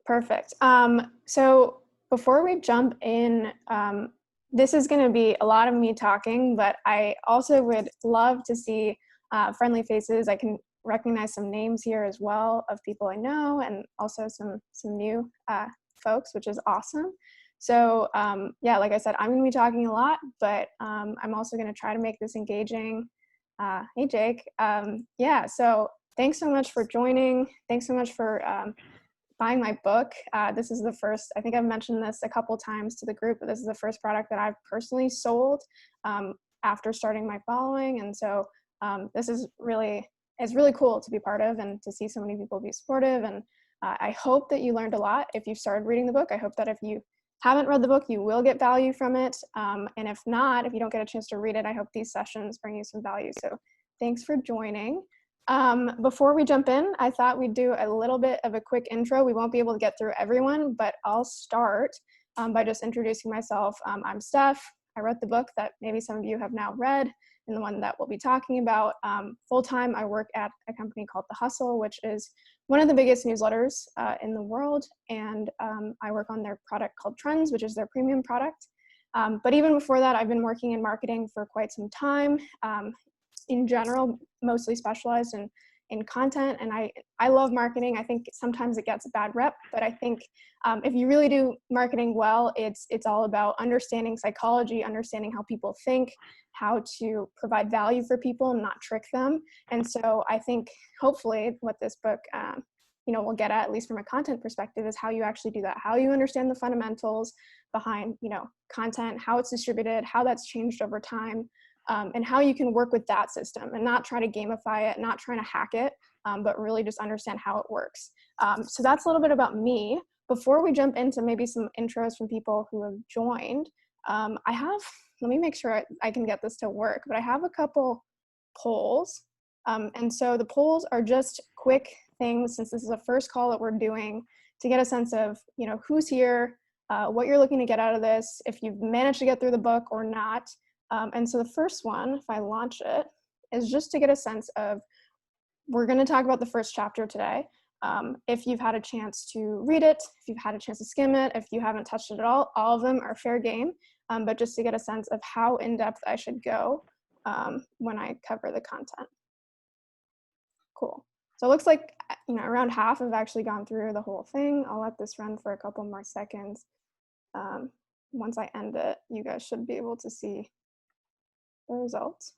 Perfect. So before we jump in, this is going to be a lot of me talking, but I also would love to see friendly faces. I can recognize some names here as well of people I know, and also some new folks, which is awesome. So yeah, like I said, I'm going to be talking a lot, but I'm also going to try to make this engaging. Hey, Jake. Yeah, so thanks so much for joining. Thanks so much for buying my book. This is the first, I think I've mentioned this a couple times to the group, but this is the first product that I've personally sold after starting my following. And so this is it's really cool to be part of and to see so many people be supportive. And I hope that you learned a lot if you started reading the book. I hope that if you haven't read the book, you will get value from it. And if not, if you don't get a chance to read it, I hope these sessions bring you some value. So thanks for joining. Before we jump in, I thought we'd do a little bit of a quick intro. We won't be able to get through everyone, but I'll start by just introducing myself. I'm Steph. I wrote the book that maybe some of you have now read, and the one that we'll be talking about. Full-time, I work at a company called The Hustle, which is one of the biggest newsletters in the world, and I work on their product called Trends, which is their premium product. But even before that, I've been working in marketing for quite some time. In general, mostly specialized in content, and I love marketing. I think sometimes it gets a bad rep, but I think if you really do marketing well, it's all about understanding psychology, understanding how people think, how to provide value for people and not trick them. And so I think hopefully what this book will get at least from a content perspective, is how you actually do that, how you understand the fundamentals behind content, how it's distributed, how that's changed over time. And how you can work with that system and not try to gamify it, not trying to hack it, but really just understand how it works. So that's a little bit about me. Before we jump into maybe some intros from people who have joined, let me make sure I can get this to work, but I have a couple polls. And so the polls are just quick things, since this is the first call that we're doing, to get a sense of, who's here, what you're looking to get out of this, if you've managed to get through the book or not. And so the first one, if I launch it, is just to get a sense of, we're going to talk about the first chapter today. If you've had a chance to read it, if you've had a chance to skim it, if you haven't touched it at all of them are fair game, but just to get a sense of how in-depth I should go when I cover the content. Cool. So it looks like around half have actually gone through the whole thing. I'll let this run for a couple more seconds. Once I end it, you guys should be able to see the results.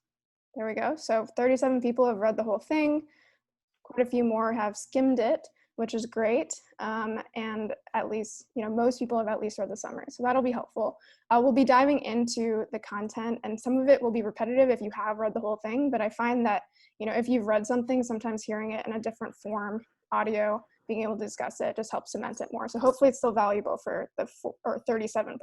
There we go. So 37 people have read the whole thing. Quite a few more have skimmed it, which is great. And at least, most people have at least read the summary. So that'll be helpful. We'll be diving into the content, and some of it will be repetitive if you have read the whole thing. But I find that, if you've read something, sometimes hearing it in a different form, audio, being able to discuss it just helps cement it more. So hopefully it's still valuable for the 37%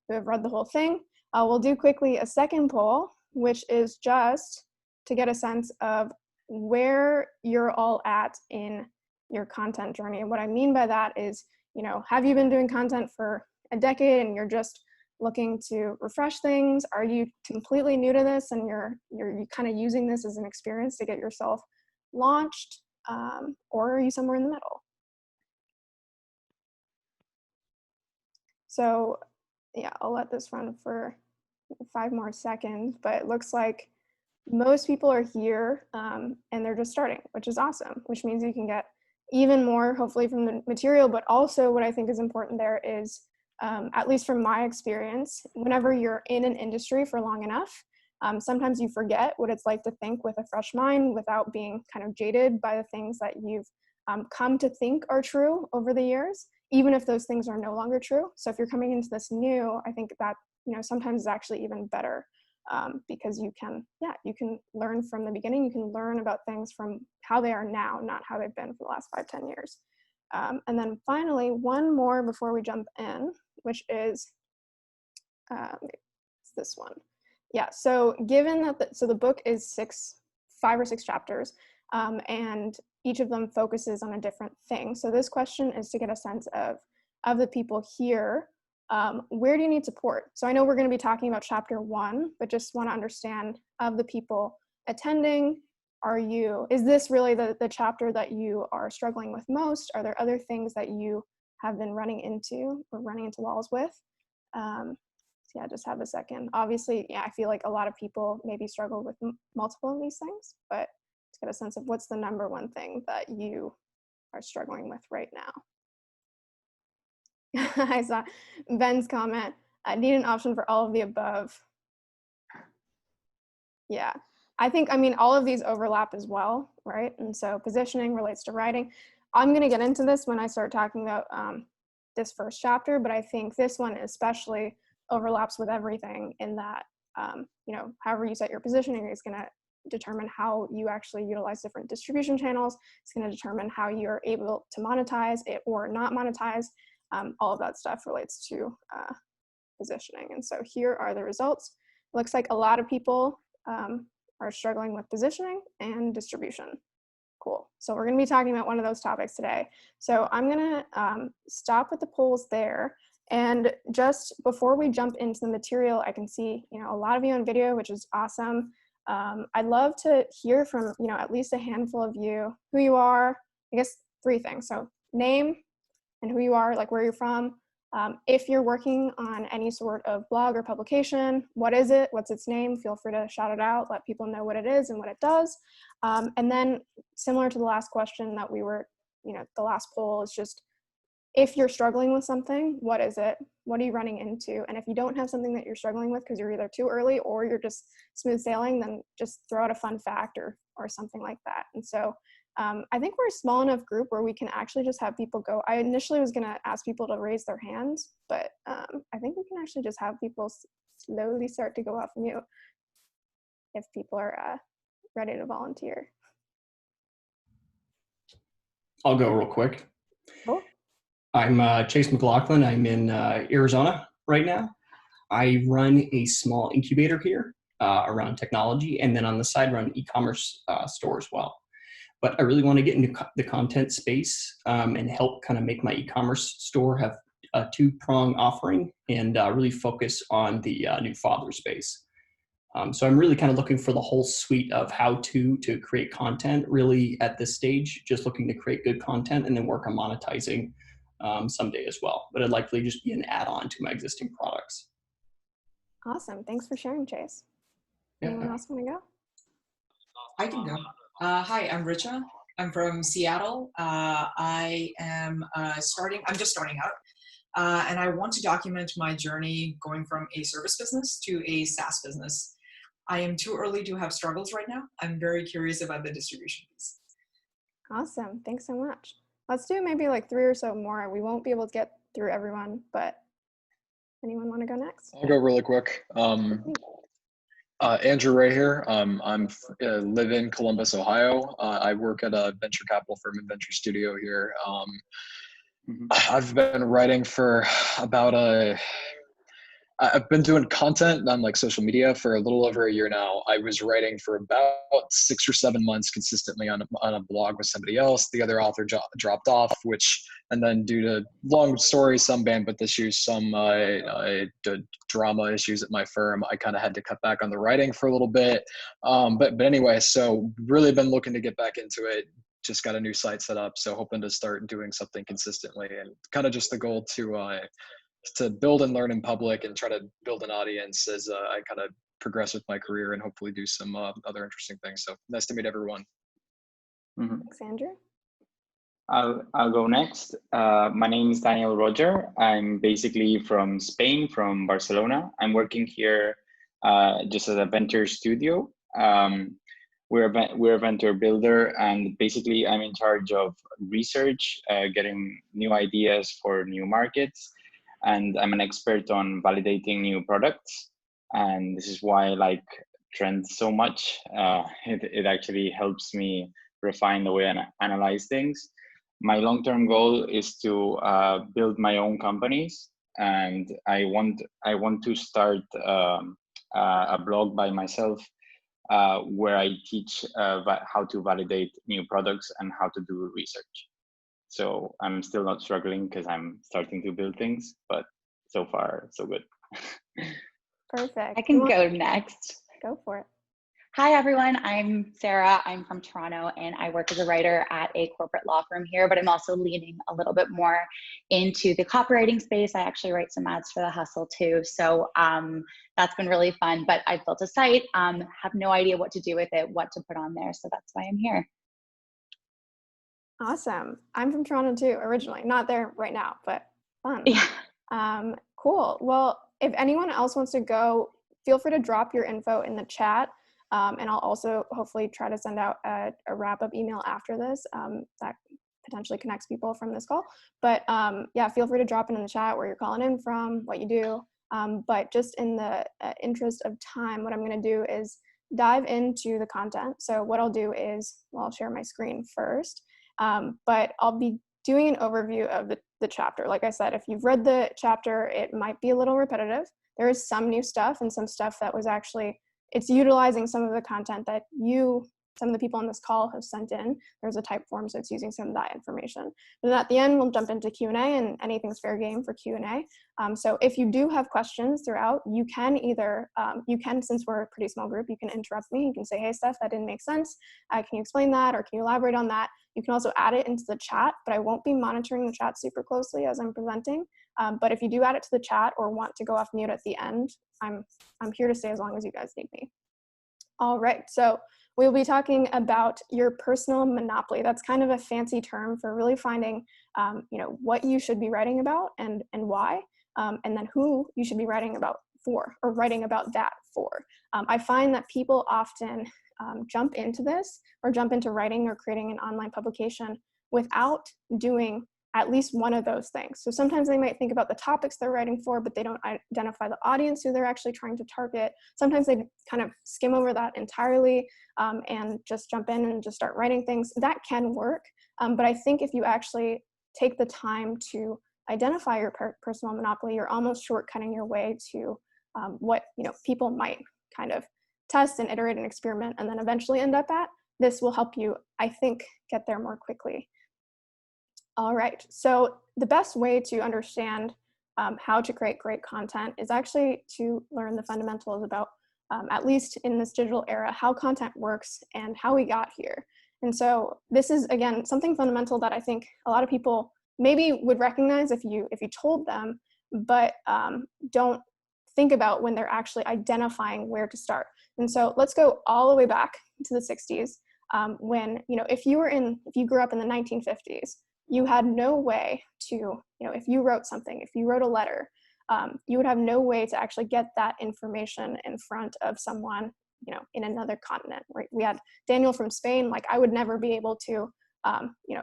who have read the whole thing. We'll do quickly a second poll, which is just to get a sense of where you're all at in your content journey. And what I mean by that is, have you been doing content for a decade and you're just looking to refresh things? Are you completely new to this and you're kind of using this as an experience to get yourself launched? Or are you somewhere in the middle? So yeah, I'll let this run for 5 more seconds, but it looks like most people are here and they're just starting, which is awesome, which means you can get even more hopefully from the material. But also what I think is important there is, at least from my experience, whenever you're in an industry for long enough, sometimes you forget what it's like to think with a fresh mind without being kind of jaded by the things that you've come to think are true over the years, even if those things are no longer true. So if you're coming into this new, I think that sometimes is actually even better, because you can learn from the beginning. You can learn about things from how they are now, not how they've been for the last 5-10 years. And then finally, one more before we jump in, which is it's this one. Yeah, so given that the book is 5 or 6 chapters, and each of them focuses on a different thing. So this question is to get a sense of the people here, where do you need support? So I know we're going to be talking about chapter 1, but just want to understand of the people attending, is this really the chapter that you are struggling with most? Are there other things that you have been running into walls with. So yeah, just have a second. Obviously, yeah, I feel like a lot of people maybe struggle with multiple of these things, but to get a sense of what's the number one thing that you are struggling with right now. I saw Ben's comment, I need an option for all of the above. Yeah, I mean, all of these overlap as well, right? And so positioning relates to writing. I'm going to get into this when I start talking about this first chapter, but I think this one especially overlaps with everything in that, you know, however you set your positioning is going to determine how you actually utilize different distribution channels. It's going to determine how you're able to monetize it or not monetize. All of that stuff relates to positioning. And so here are the results. It looks like a lot of people are struggling with positioning and distribution. Cool. So we're going to be talking about one of those topics today. So I'm going to stop with the polls there. And just before we jump into the material, I can see, you know, a lot of you on video, which is awesome. I'd love to hear from, you know, at least a handful of you, who you are, I guess 3 things. So name and who you are, like where you're from. If you're working on any sort of blog or publication, what is it? What's its name? Feel free to shout it out, let people know what it is and what it does. And then similar to the last question that we were, you know, the last poll is just, if you're struggling with something, what is it? What are you running into? And if you don't have something that you're struggling with because you're either too early or you're just smooth sailing, then just throw out a fun fact or something like that. And so I think we're a small enough group where we can actually just have people go. I initially was going to ask people to raise their hands, but I think we can actually just have people slowly start to go off mute if people are ready to volunteer. I'll go real quick. Cool. I'm Chase McLaughlin. I'm in Arizona right now. I run a small incubator here around technology, and then on the side run e-commerce store as well. But I really want to get into the content space and help kind of make my e-commerce store have a 2-prong offering and really focus on the new father space. So I'm really kind of looking for the whole suite of how to create content really at this stage, just looking to create good content and then work on monetizing someday as well. But it'd likely just be an add-on to my existing products. Awesome. Thanks for sharing, Chase. Yeah. Anyone else want to go? I can go. Hi, I'm Richa. I'm from Seattle. I'm just starting out. And I want to document my journey going from a service business to a SaaS business. I am too early to have struggles right now. I'm very curious about the distribution piece. Awesome. Thanks so much. Let's do maybe like 3 or so more. We won't be able to get through everyone, but anyone want to go next? I'll go really quick. Andrew right here. I live in Columbus, Ohio. I work at a venture capital firm and venture studio here. I've been writing for about I've been doing content on like social media for a little over a year now. I was writing for about 6 or 7 months consistently on a blog with somebody else. The other author dropped off, and then due to long stories, some bandwidth issues, some drama issues at my firm, I kind of had to cut back on the writing for a little bit. But anyway, so really been looking to get back into it. Just got a new site set up, so hoping to start doing something consistently, and kind of just the goal to build and learn in public and try to build an audience as I kind of progress with my career and hopefully do some other interesting things. So nice to meet everyone. Thanks, Andrew. I'll go next. My name is Daniel Roger. I'm basically from Spain, from Barcelona. I'm working here just as a venture studio. We're a venture builder, and basically I'm in charge of research, getting new ideas for new markets. And I'm an expert on validating new products. And this is why I like trends so much. It actually helps me refine the way I analyze things. My long-term goal is to build my own companies. And I want to start a blog by myself where I teach how to validate new products and how to do research. So I'm still not struggling because I'm starting to build things, but so far, so good. Perfect. I can go next. Go for it. Hi, everyone. I'm Sarah. I'm from Toronto, and I work as a writer at a corporate law firm here, but I'm also leaning a little bit more into the copywriting space. I actually write some ads for The Hustle too. So that's been really fun, but I've built a site, have no idea what to do with it, what to put on there. So that's why I'm here. Awesome. I'm from Toronto too, originally. Not there right now, but fun. Yeah. Cool. Well, if anyone else wants to go, feel free to drop your info in the chat. And I'll also hopefully try to send out a wrap-up email after this that potentially connects people from this call. But yeah, feel free to drop it in the chat where you're calling in from, what you do. But just in the interest of time, what I'm going to do is dive into the content. So what I'll do is, well, I'll share my screen first, but I'll be doing an overview of the chapter. Like I said, if you've read the chapter, it might be a little repetitive. There is some new stuff and some stuff that was actually, it's utilizing some of the content that some of the people on this call have sent in. There's a type form, so it's using some of that information. And then at the end, we'll jump into Q&A, and anything's fair game for Q&A. So if you do have questions throughout, you can either, since we're a pretty small group, you can interrupt me. You can say, hey, Steph, that didn't make sense. Can you explain that, or can you elaborate on that? You can also add it into the chat, but I won't be monitoring the chat super closely as I'm presenting. But if you do add it to the chat or want to go off mute at the end, I'm here to stay as long as you guys need me. All right, so we'll be talking about your personal monopoly. That's kind of a fancy term for really finding, what you should be writing about and why, and then who you should be writing about for, or writing about that for. I find that people often jump into this, or jump into writing or creating an online publication without doing at least one of those things. So sometimes they might think about the topics they're writing for, but they don't identify the audience who they're actually trying to target. Sometimes they kind of skim over that entirely and just jump in and just start writing things. That can work, but I think if you actually take the time to identify your personal monopoly, you're almost shortcutting your way to what people might kind of test and iterate and experiment and then eventually end up at. This will help you, I think, get there more quickly. All right, so the best way to understand how to create great content is actually to learn the fundamentals about, at least in this digital era, how content works and how we got here. And so this is, again, something fundamental that I think a lot of people maybe would recognize if you told them, but don't think about when they're actually identifying where to start. And so let's go all the way back to the 60s, when, if you grew up in the 1950s, you had no way to, if you wrote something, if you wrote a letter, you would have no way to actually get that information in front of someone, in another continent. Right? We had Daniel from Spain. Like, I would never be able to,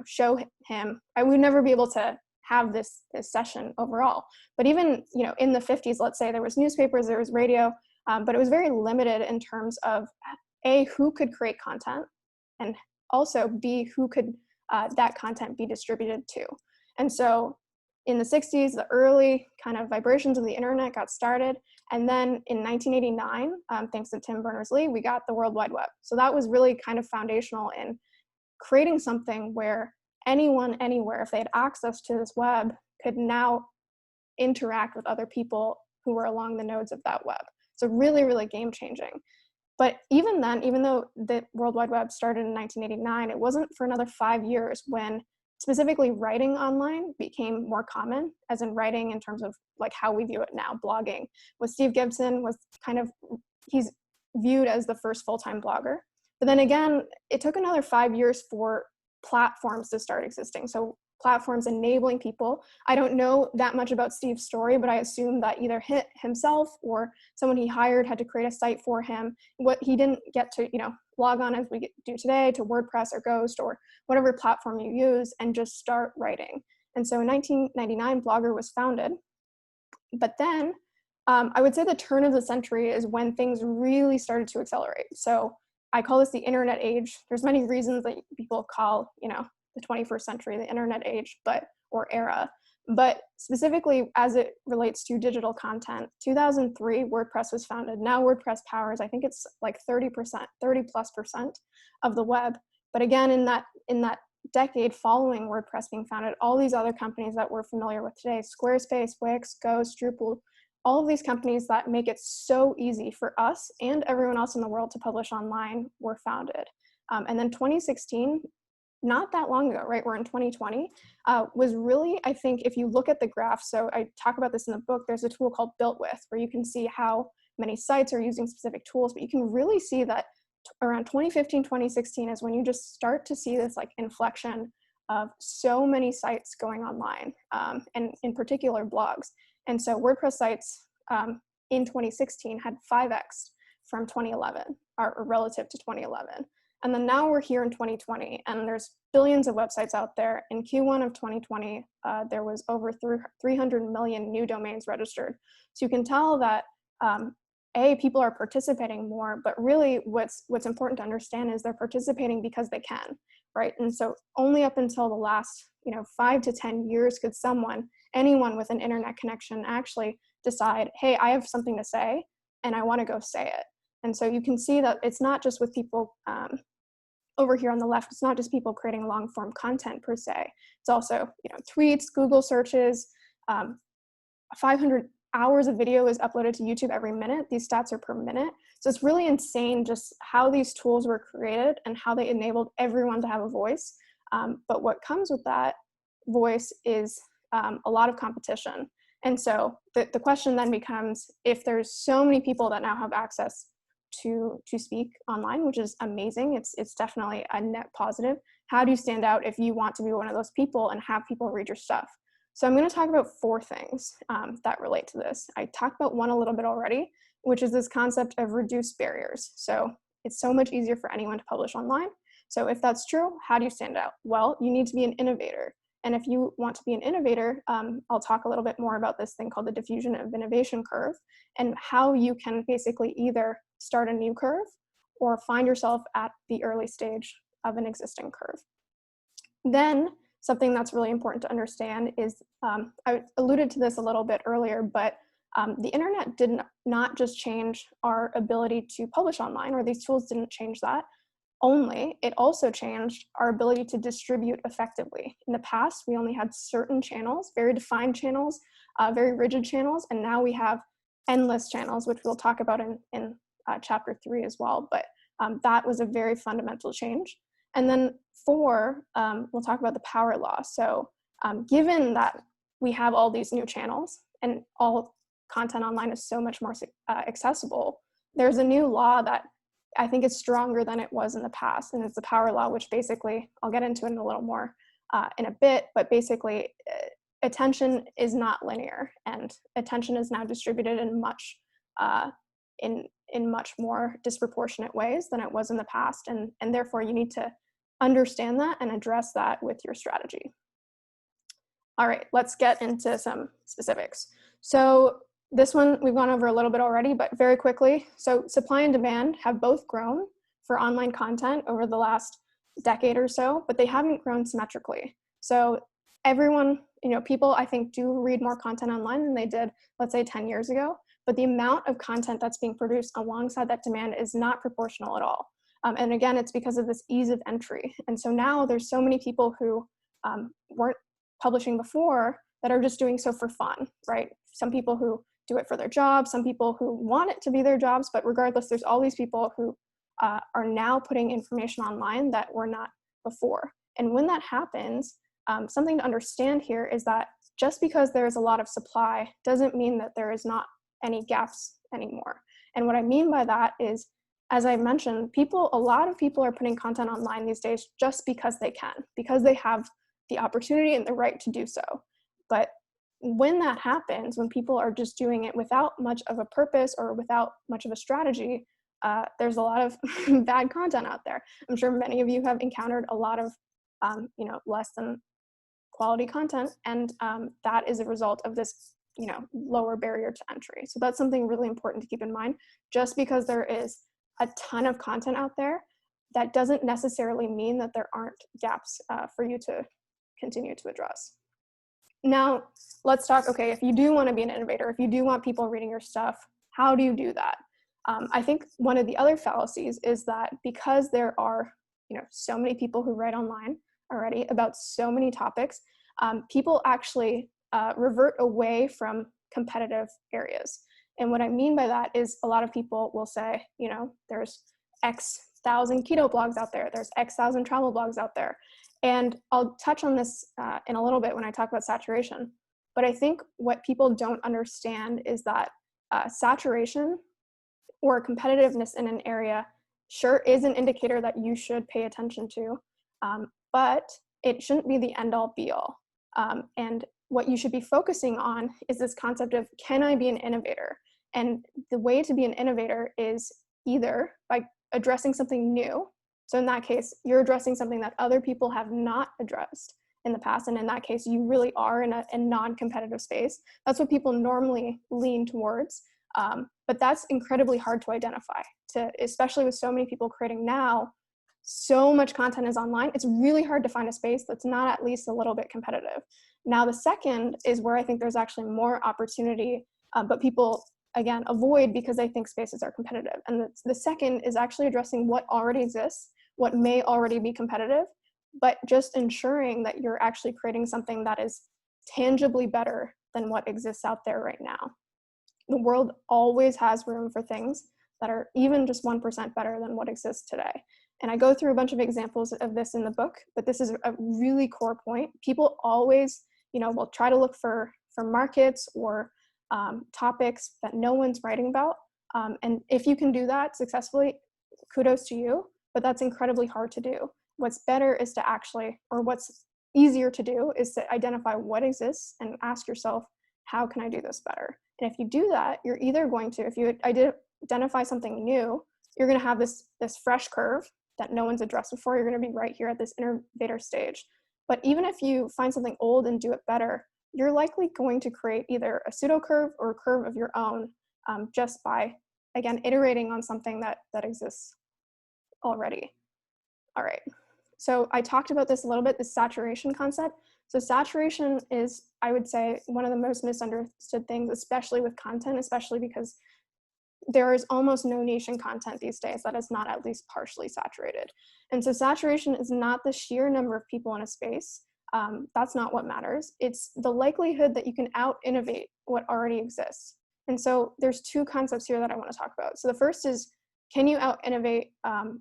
show him. I would never be able to have this session overall. But even, in the 50s, let's say there was newspapers, there was radio, but it was very limited in terms of A, who could create content, and also B, who could that content be distributed to. And so in the 60s, the early kind of vibrations of the internet got started. And then in 1989, thanks to Tim Berners-Lee, we got the World Wide Web. So that was really kind of foundational in creating something where anyone, anywhere, if they had access to this web, could now interact with other people who were along the nodes of that web. So really, really game changing. But even then, even though the World Wide Web started in 1989, it wasn't for another 5 years when specifically writing online became more common, as in writing in terms of like how we view it now, blogging. With Steve Gibson was he's viewed as the first full-time blogger. But then again, it took another 5 years for platforms to start existing. So platforms enabling people. I don't know that much about Steve's story, but I assume that either himself or someone he hired had to create a site for him. What he didn't get to, log on as we do today to WordPress or Ghost or whatever platform you use and just start writing. And so in 1999, Blogger was founded. But then I would say the turn of the century is when things really started to accelerate. So I call this the internet age. There's many reasons that people call, the 21st century, the internet age, or era. But specifically as it relates to digital content, 2003, WordPress was founded. Now WordPress powers, I think it's like 30%, 30+% of the web. But again, in that decade following WordPress being founded, all these other companies that we're familiar with today, Squarespace, Wix, Ghost, Drupal, all of these companies that make it so easy for us and everyone else in the world to publish online were founded. And then 2016, not that long ago, right? We're in 2020, was really, I think, if you look at the graph, so I talk about this in the book, there's a tool called Built With, where you can see how many sites are using specific tools, but you can really see that around 2015, 2016 is when you just start to see this like inflection of so many sites going online, and in particular blogs. And so WordPress sites in 2016 had 5x from 2011, or relative to 2011. And then now we're here in 2020, and there's billions of websites out there. In Q1 of 2020, there was over 300 million new domains registered. So you can tell that people are participating more, but really what's important to understand is they're participating because they can, right? And so only up until the last 5 to 10 years could anyone with an internet connection actually decide, hey, I have something to say and I want to go say it. And so you can see that it's not just with people over here on the left, it's not just people creating long form content per se. It's also tweets, Google searches, 500 hours of video is uploaded to YouTube every minute. These stats are per minute. So it's really insane just how these tools were created and how they enabled everyone to have a voice. But what comes with that voice is a lot of competition. And so the question then becomes, if there's so many people that now have access to speak online, which is amazing, it's definitely a net positive, how do you stand out if you want to be one of those people and have people read your stuff? So I'm going to talk about 4 things that relate to this. I talked about one a little bit already, which is this concept of reduced barriers. So it's so much easier for anyone to publish online. So if that's true, how do you stand out? Well, you need to be an innovator. And if you want to be an innovator, I'll talk a little bit more about this thing called the diffusion of innovation curve, and how you can basically either start a new curve or find yourself at the early stage of an existing curve. Then something that's really important to understand is, I alluded to this a little bit earlier, but the internet did not just change our ability to publish online, or these tools didn't change that only, it also changed our ability to distribute effectively. In the past, we only had certain channels, very defined channels, very rigid channels, and now we have endless channels, which we'll talk about in chapter 3 as well, but that was a very fundamental change. And then 4, we'll talk about the power law. So given that we have all these new channels and all content online is so much more accessible, there's a new law that I think is stronger than it was in the past, and it's the power law, which basically, I'll get into it in a little more in a bit, but basically attention is not linear, and attention is now distributed in much more disproportionate ways than it was in the past, and therefore you need to understand that and address that with your strategy. All right, let's get into some specifics. So this one we've gone over a little bit already, but very quickly. So supply and demand have both grown for online content over the last decade or so, but they haven't grown symmetrically. So everyone, people I think do read more content online than they did, let's say 10 years ago, but the amount of content that's being produced alongside that demand is not proportional at all. And again, it's because of this ease of entry. And so now there's so many people who weren't publishing before that are just doing so for fun, right? Some people who do it for their jobs, some people who want it to be their jobs, but regardless, there's all these people who are now putting information online that were not before. And when that happens, something to understand here is that just because there is a lot of supply doesn't mean that there is not any gaps anymore. And what I mean by that is, as I mentioned, a lot of people are putting content online these days just because they can, because they have the opportunity and the right to do so. But when that happens, when people are just doing it without much of a purpose or without much of a strategy, there's a lot of bad content out there. I'm sure many of you have encountered a lot of, less than quality content, and that is a result of this, lower barrier to entry. So that's something really important to keep in mind. Just because there is a ton of content out there, that doesn't necessarily mean that there aren't gaps for you to continue to address. Now, let's talk, okay, if you do want to be an innovator, if you do want people reading your stuff, how do you do that? I think one of the other fallacies is that because there are, so many people who write online already about so many topics, people actually revert away from competitive areas. And what I mean by that is a lot of people will say, there's X thousand keto blogs out there, there's X thousand travel blogs out there. And I'll touch on this in a little bit when I talk about saturation. But I think what people don't understand is that saturation or competitiveness in an area sure is an indicator that you should pay attention to, but it shouldn't be the end all be all. And what you should be focusing on is this concept of, can I be an innovator? And the way to be an innovator is either by addressing something new. So in that case, you're addressing something that other people have not addressed in the past. And in that case, you really are in a non-competitive space. That's what people normally lean towards. But that's incredibly hard to identify, especially with so many people creating now. So much content is online. It's really hard to find a space that's not at least a little bit competitive. Now, the second is where I think there's actually more opportunity, but people, again, avoid because they think spaces are competitive. And the second is actually addressing what already exists, what may already be competitive, but just ensuring that you're actually creating something that is tangibly better than what exists out there right now. The world always has room for things that are even just 1% better than what exists today. And I go through a bunch of examples of this in the book, but this is a really core point. People always, will try to look for markets or topics that no one's writing about. And if you can do that successfully, kudos to you, but that's incredibly hard to do. What's better is to actually, or what's easier to do is to identify what exists and ask yourself, how can I do this better? And if you do that, you're either going to, if you identify something new, you're going to have this fresh curve that no one's addressed before. You're going to be right here at this innovator stage. But even if you find something old and do it better, you're likely going to create either a pseudo curve or a curve of your own, just by, again, iterating on something that exists already. All right. So I talked about this a little bit, the saturation concept. So saturation is, I would say, one of the most misunderstood things, especially with content, especially because there is almost no niche in content these days that is not at least partially saturated. And so saturation is not the sheer number of people in a space. That's not what matters. It's the likelihood that you can out-innovate what already exists. And so there's two concepts here that I want to talk about. So the first is, can you out-innovate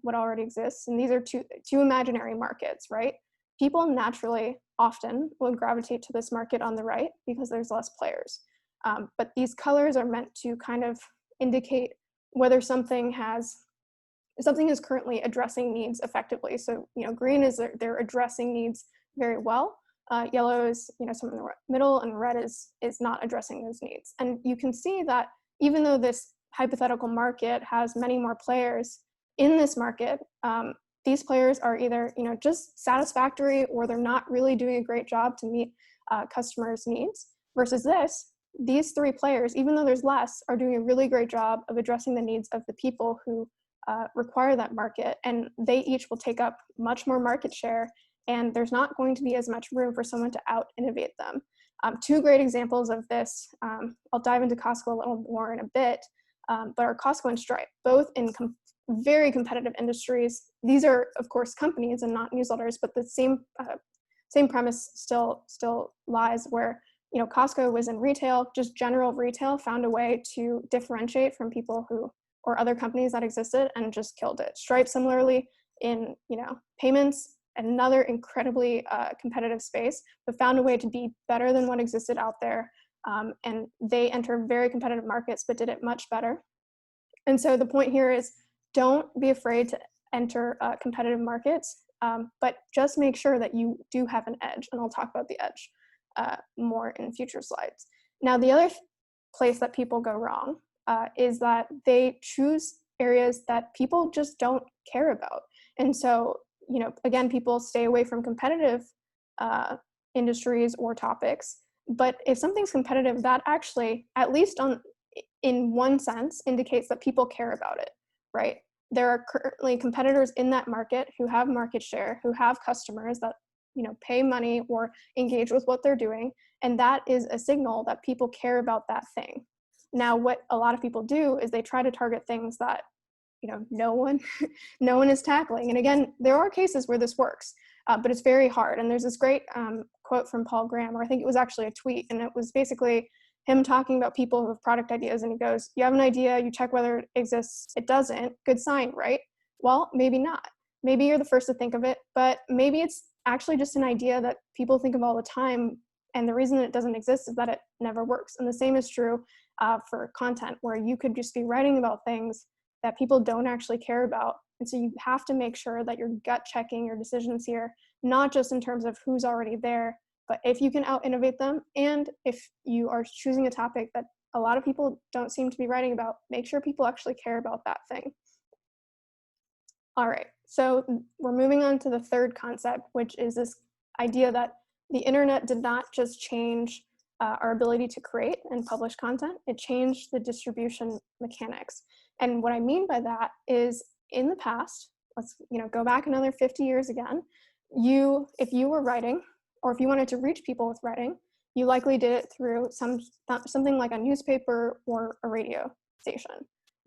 what already exists? And these are two imaginary markets, right? People naturally often will gravitate to this market on the right because there's less players. But these colors are meant to kind of indicate whether something is currently addressing needs effectively. So, green is they're addressing needs very well. Yellow is, some in the middle, and red is not addressing those needs. And you can see that even though this hypothetical market has many more players in this market, these players are either, just satisfactory, or they're not really doing a great job to meet customers' needs, versus these three players, even though there's less, are doing a really great job of addressing the needs of the people who require that market. And they each will take up much more market share, and there's not going to be as much room for someone to out-innovate them. Two great examples of this, I'll dive into Costco a little more in a bit, but are Costco and Stripe, both in very competitive industries. These are, of course, companies and not newsletters, but the same premise still lies, where Costco was in retail, just general retail, found a way to differentiate from people or other companies that existed, and just killed it. Stripe, similarly, in payments, another incredibly competitive space, but found a way to be better than what existed out there. And they enter very competitive markets, but did it much better. And so the point here is, don't be afraid to enter competitive markets, but just make sure that you do have an edge. And I'll talk about the edge more in future slides. Now, the other place that people go wrong is that they choose areas that people just don't care about. And so, again, people stay away from competitive industries or topics. But if something's competitive, that actually, at least in one sense, indicates that people care about it, right? There are currently competitors in that market who have market share, who have customers that pay money or engage with what they're doing. And that is a signal that people care about that thing. Now, what a lot of people do is they try to target things that, no one is tackling. And again, there are cases where this works, but it's very hard. And there's this great quote from Paul Graham, or I think it was actually a tweet. And it was basically, him talking about people who have product ideas, and he goes, you have an idea, you check whether it exists, it doesn't, good sign, right? Well, maybe not. Maybe you're the first to think of it, but maybe it's actually just an idea that people think of all the time, and the reason it doesn't exist is that it never works. And the same is true for content, where you could just be writing about things that people don't actually care about. And so you have to make sure that you're gut checking your decisions here, not just in terms of who's already there, but if you can out innovate them, and if you are choosing a topic that a lot of people don't seem to be writing about, make sure people actually care about that thing. All right, so we're moving on to the third concept, which is this idea that the internet did not just change our ability to create and publish content, it changed the distribution mechanics. And what I mean by that is, in the past, let's go back another 50 years again, if you were writing, or if you wanted to reach people with writing, you likely did it through something like a newspaper or a radio station.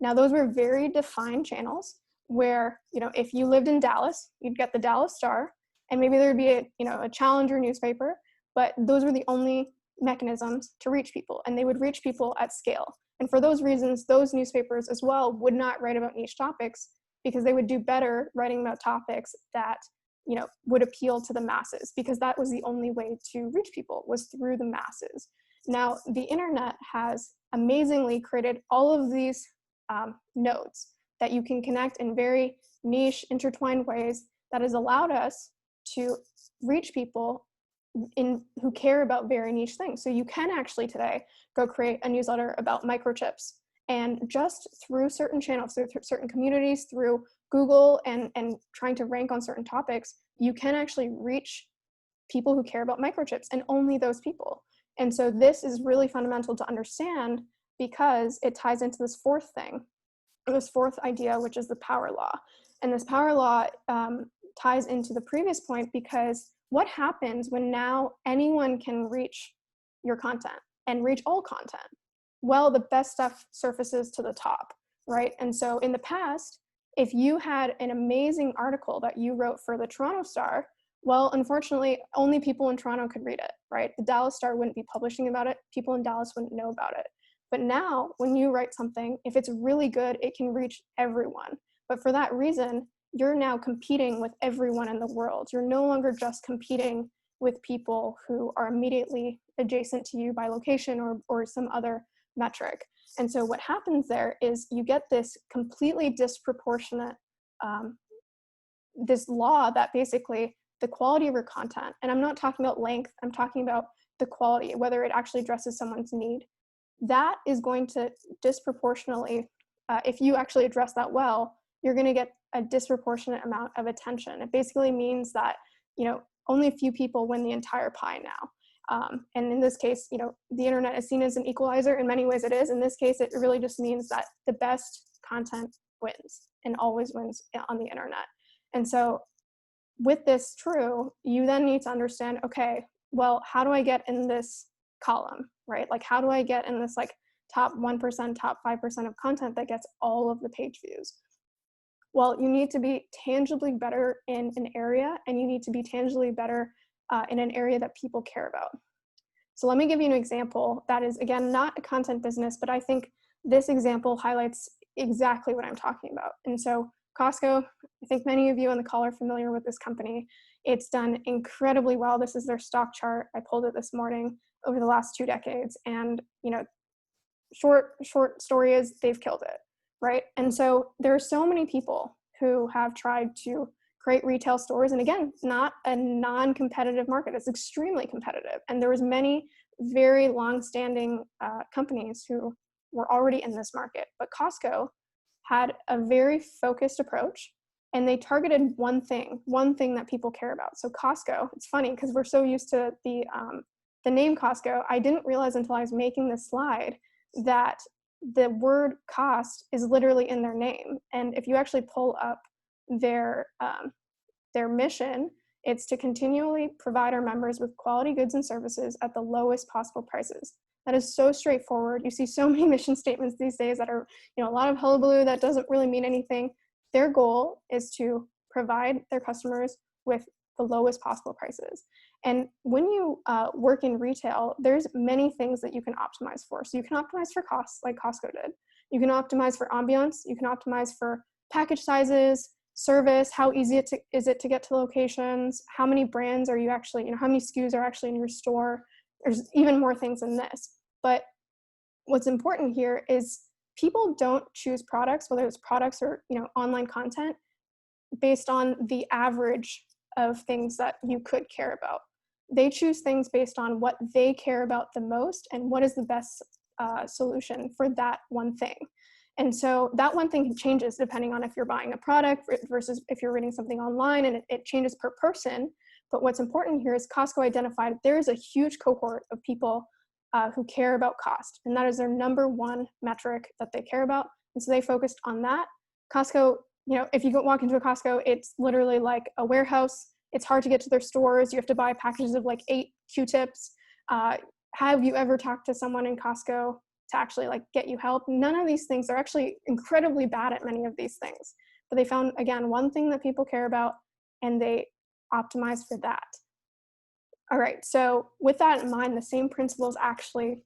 Now, those were very defined channels where, if you lived in Dallas, you'd get the Dallas Star, and maybe there'd be a Challenger newspaper, but those were the only mechanisms to reach people, and they would reach people at scale. And for those reasons, those newspapers as well would not write about niche topics, because they would do better writing about topics that would appeal to the masses, because that was the only way to reach people, was through the masses. Now, the internet has amazingly created all of these nodes that you can connect in very niche, intertwined ways that has allowed us to reach people who care about very niche things. So you can actually today go create a newsletter about microchips, and just through certain channels, through certain communities, through Google, and trying to rank on certain topics, you can actually reach people who care about microchips, and only those people. And so this is really fundamental to understand, because it ties into this fourth idea, which is the power law. And this power law ties into the previous point, because what happens when now anyone can reach your content and reach all content? Well, the best stuff surfaces to the top, right? And so in the past, if you had an amazing article that you wrote for the Toronto Star, well, unfortunately, only people in Toronto could read it, right? The Dallas Star wouldn't be publishing about it. People in Dallas wouldn't know about it. But now, when you write something, if it's really good, it can reach everyone. But for that reason, you're now competing with everyone in the world. You're no longer just competing with people who are immediately adjacent to you by location or some other metric. And so what happens there is you get this completely disproportionate, this law that basically the quality of your content, and I'm not talking about length, I'm talking about the quality, whether it actually addresses someone's need, that is going to disproportionately, if you actually address that well, you're going to get a disproportionate amount of attention. It basically means that, only a few people win the entire pie now. And in this case, the internet is seen as an equalizer. In many ways it is. In this case, it really just means that the best content wins, and always wins on the internet. And so with this true, you then need to understand, okay, well, how do I get in this column, right? Like, how do I get in this top 1%, top 5% of content that gets all of the page views? Well, you need to be tangibly better in an area, and you need to be tangibly better in an area that people care about. So let me give you an example that is, again, not a content business, but I think this example highlights exactly what I'm talking about. And so Costco, I think many of you on the call are familiar with this company. It's done incredibly well. This is their stock chart. I pulled it this morning over the last 2 decades. And, short story is they've killed it, right? And so there are so many people who have tried to create retail stores. And again, not a non-competitive market. It's extremely competitive. And there was many very long-standing companies who were already in this market. But Costco had a very focused approach, and they targeted one thing that people care about. So Costco, it's funny because we're so used to the name Costco. I didn't realize until I was making this slide that the word cost is literally in their name. And if you actually pull up their mission, it's to continually provide our members with quality goods and services at the lowest possible prices. That is so straightforward. You see so many mission statements these days that are, a lot of hullabaloo that doesn't really mean anything. Their goal is to provide their customers with the lowest possible prices. And when you work in retail, there's many things that you can optimize for. So you can optimize for costs, like Costco did. You can optimize for ambiance. You can optimize for package sizes, service, how easy is it to get to locations, how many brands are you actually, how many SKUs are actually in your store. There's even more things than this. But what's important here is people don't choose products, whether it's products or online content, based on the average of things that you could care about. They choose things based on what they care about the most and what is the best solution for that one thing. And so that one thing changes depending on if you're buying a product versus if you're reading something online, and it changes per person. But what's important here is Costco identified there is a huge cohort of people who care about cost, and that is their number one metric that they care about. And so they focused on that. Costco, if you walk into a Costco, it's literally like a warehouse. It's hard to get to their stores. You have to buy packages of like 8 Q-tips. Have you ever talked to someone in Costco to actually get you help? None of these things. They're actually incredibly bad at many of these things. But they found, again, one thing that people care about, and they optimize for that. All right, so with that in mind, the same principles actually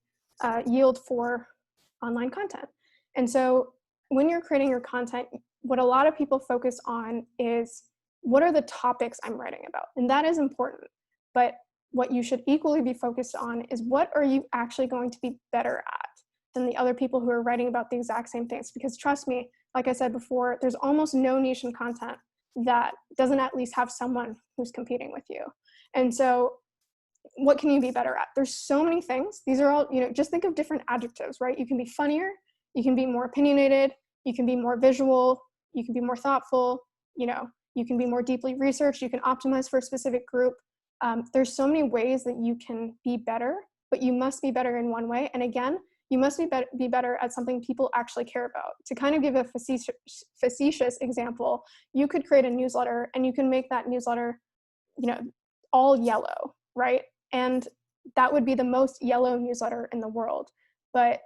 yield for online content. And so when you're creating your content, what a lot of people focus on is, what are the topics I'm writing about? And that is important. But what you should equally be focused on is, what are you actually going to be better at than the other people who are writing about the exact same things? Because trust me, like I said before, there's almost no niche in content that doesn't at least have someone who's competing with you. And so what can you be better at? There's so many things. These are all, just think of different adjectives, right? You can be funnier, you can be more opinionated, you can be more visual, you can be more thoughtful, you can be more deeply researched, you can optimize for a specific group. There's so many ways that you can be better, but you must be better in one way. And again, you must be better at something people actually care about. To kind of give a facetious example, you could create a newsletter and you can make that newsletter, all yellow, right? And that would be the most yellow newsletter in the world. But,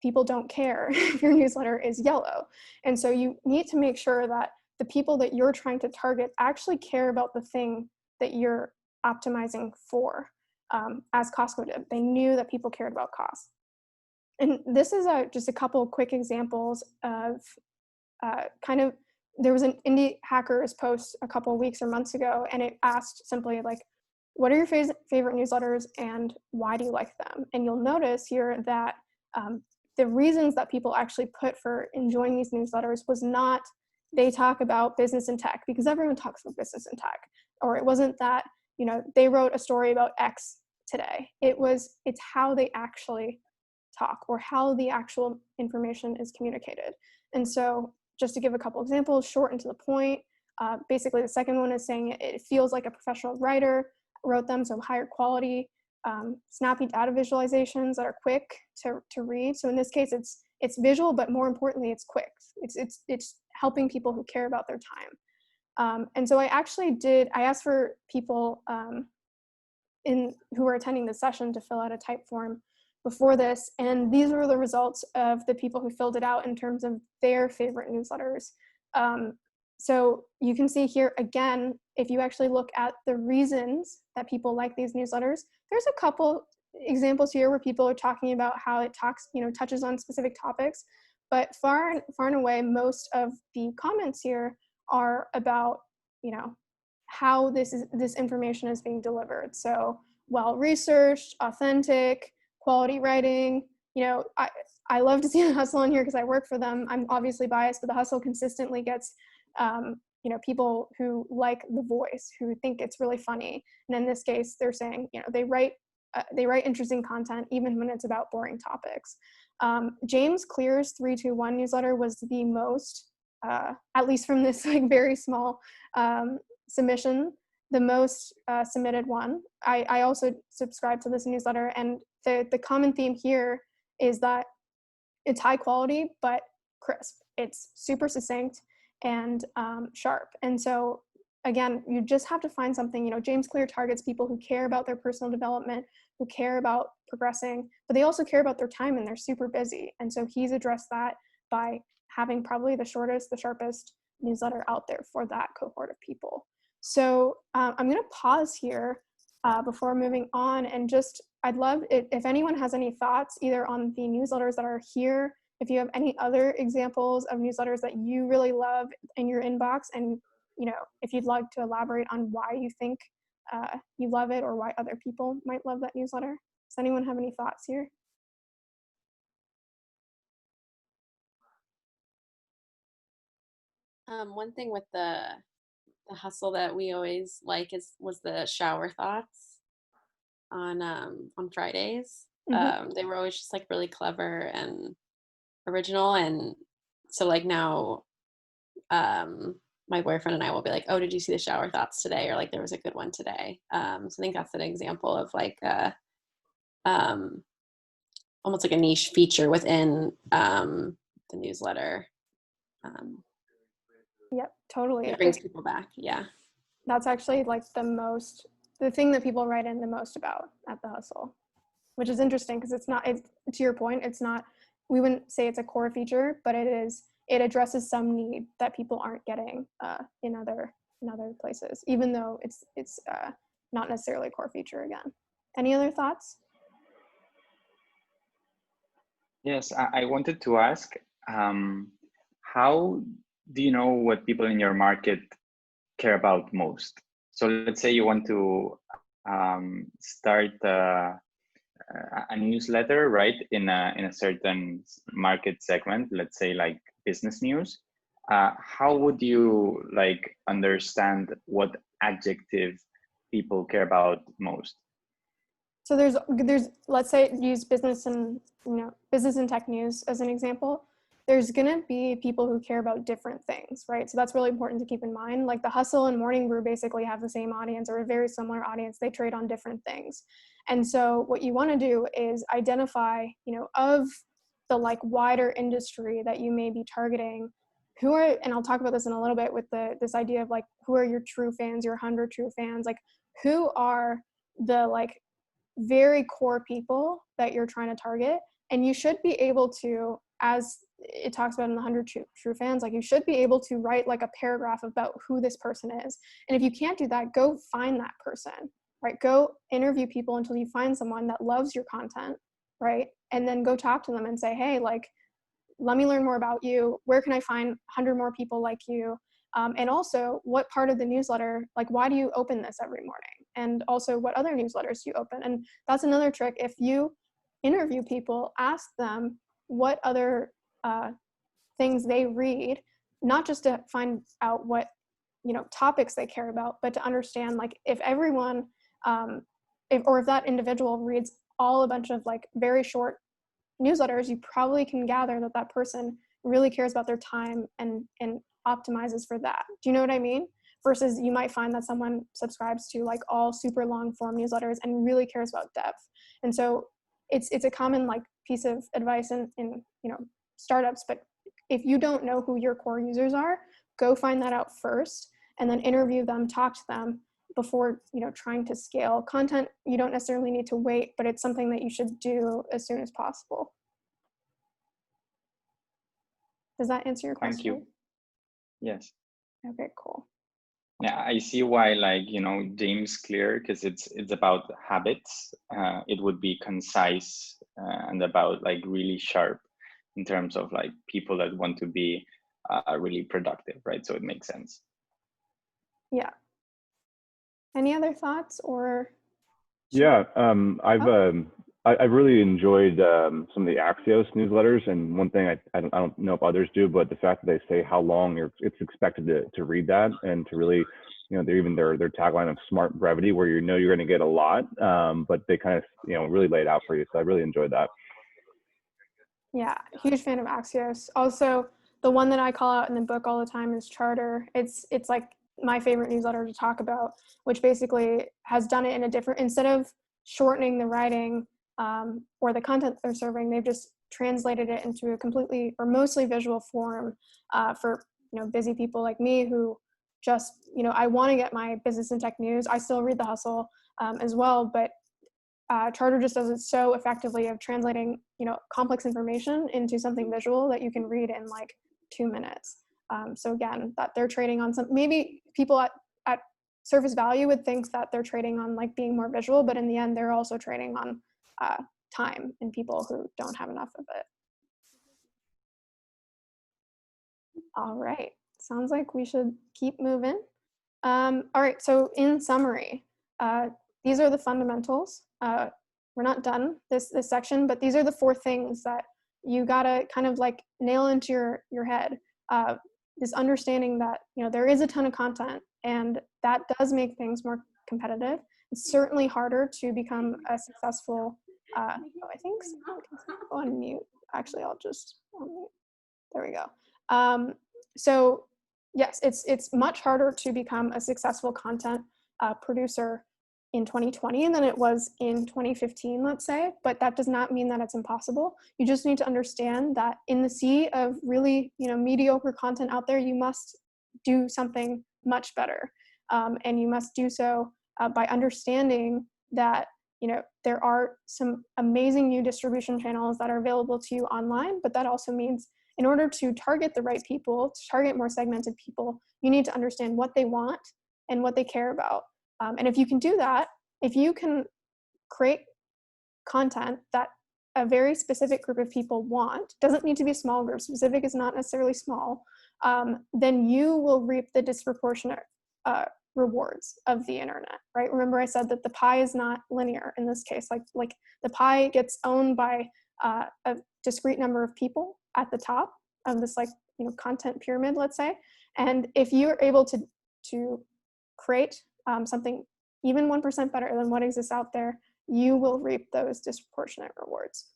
people don't care if your newsletter is yellow. And so you need to make sure that the people that you're trying to target actually care about the thing that you're optimizing for, as Costco did. They knew that people cared about cost. And this is just a couple of quick examples of there was an Indie Hackers post a couple of weeks or months ago, and it asked simply what are your favorite newsletters and why do you like them? And you'll notice here that the reasons that people actually put for enjoying these newsletters was not they talk about business and tech, because everyone talks about business and tech, or it wasn't that they wrote a story about X today. It's how they actually talk, or how the actual information is communicated. And so just to give a couple examples, short and to the point, basically the second one is saying it feels like a professional writer wrote them, so higher quality, snappy data visualizations that are quick to read. So in this case, it's visual, but more importantly, it's quick. It's helping people who care about their time. And so I asked for people who were attending the session to fill out a type form before this, and these were the results of the people who filled it out in terms of their favorite newsletters. So you can see here, again, if you actually look at the reasons that people like these newsletters, there's a couple examples here where people are talking about how it touches on specific topics, but far and away, most of the comments here are about, how this information is being delivered. So well-researched, authentic, quality writing. I love to see The Hustle on here because I work for them. I'm obviously biased, but The Hustle consistently gets people who like the voice, who think it's really funny. And in this case, they're saying, they write interesting content even when it's about boring topics. James Clear's 321 newsletter was the most, at least from this very small submission, the most submitted one. I also subscribe to this newsletter, and the common theme here is that it's high quality but crisp. It's super succinct and sharp. And so again, you just have to find something. James Clear targets people who care about their personal development, who care about progressing, but they also care about their time and they're super busy. And so he's addressed that by having probably the shortest, the sharpest newsletter out there for that cohort of people. So I'm going to pause here before moving on, and just I'd love it if anyone has any thoughts either on the newsletters that are here, if you have any other examples of newsletters that you really love in your inbox, and if you'd like to elaborate on why you think you love it or why other people might love that newsletter. Does anyone have any thoughts here? One thing with the hustle that we always like was the shower thoughts on Fridays. They were always just like really clever and original, and so like now my boyfriend and I will be like, oh, did you see the shower thoughts today, or like there was a good one today. So I think that's an example of like um almost like a niche feature within the newsletter. Yep, totally. It brings people back. Yeah. That's actually like the thing that people write in the most about at the hustle, which is interesting because it's to your point, it's not, we wouldn't say it's a core feature, but it addresses some need that people aren't getting in other places, even though it's not necessarily a core feature again. Any other thoughts? Yes, I wanted to ask, how do you know what people in your market care about most? So let's say you want to start a newsletter, right, in a certain market segment, let's say like business news. How would you like understand what adjective people care about most? So there's let's say use business and business and tech news as an example. There's gonna be people who care about different things, right? So that's really important to keep in mind. Like the Hustle and Morning Brew basically have the same audience or a very similar audience. They trade on different things. And so what you want to do is identify, of the like wider industry that you may be targeting, who are, and I'll talk about this in a little bit with this idea of like, who are your true fans, your 100 true fans, like who are the like very core people that you're trying to target. And you should be able to, as it talks about in the 100 true fans, like you should be able to write like a paragraph about who this person is. And if you can't do that, go find that person, right? Go interview people until you find someone that loves your content, right? And then go talk to them and say, hey, like, let me learn more about you. Where can I find 100 more people like you? And also, what part of the newsletter, like, why do you open this every morning? And also, what other newsletters do you open? And that's another trick. If you interview people, ask them what other things they read, not just to find out what topics they care about, but to understand, like, if everyone, if that individual reads a bunch of like very short newsletters, you probably can gather that person really cares about their time and optimizes for that. Do you know what I mean? Versus you might find that someone subscribes to like all super long form newsletters and really cares about depth. And so it's a common like piece of advice in startups, but if you don't know who your core users are, go find that out first and then interview them, talk to them before trying to scale. Content, you don't necessarily need to wait, but it's something that you should do as soon as possible. Does that answer your question? Thank you. Yes. Okay, cool. Yeah, I see why, like, James Clear, because it's about habits. It would be concise and about like really sharp in terms of like people that want to be really productive, right? So it makes sense. Yeah. Any other thoughts or? Yeah, I really enjoyed some of the Axios newsletters, and one thing I don't know if others do, but the fact that they say how long it's expected to read that, and to really, their tagline of smart brevity, where you're going to get a lot, but they kind of really lay it out for you. So I really enjoyed that. Yeah, huge fan of Axios. Also, the one that I call out in the book all the time is Charter. It's like my favorite newsletter to talk about, which basically has done it in a different, instead of shortening the writing or the content they're serving, they've just translated it into a completely or mostly visual form for busy people like me who just I want to get my business and tech news. I still read The Hustle as well, but Charter just does it so effectively of translating complex information into something visual that you can read in like 2 minutes. So again, that they're trading on some, maybe people at surface value would think that they're trading on like being more visual, but in the end, they're also trading on time and people who don't have enough of it. All right, sounds like we should keep moving. All right, so in summary, these are the fundamentals. We're not done this section, but these are the 4 things that you gotta kind of like nail into your head. This understanding that, you know, there is a ton of content and that does make things more competitive. It's certainly harder to become a successful, I think someone can go on mute. Actually, I'll just unmute. There we go. So yes, it's much harder to become a successful content producer in 2020 than it was in 2015, let's say, but that does not mean that it's impossible. You just need to understand that in the sea of really, you know, mediocre content out there, you must do something much better. And you must do so by understanding that, you know, there are some amazing new distribution channels that are available to you online, but that also means in order to target the right people, to target more segmented people, you need to understand what they want and what they care about. And if you can do that, if you can create content that a very specific group of people want, doesn't need to be a small group, specific is not necessarily small, then you will reap the disproportionate rewards of the internet, right? Remember I said that the pie is not linear in this case, like the pie gets owned by a discrete number of people at the top of this, like, you know, content pyramid, let's say. And if you're able to create something even 1% better than what exists out there, you will reap those disproportionate rewards.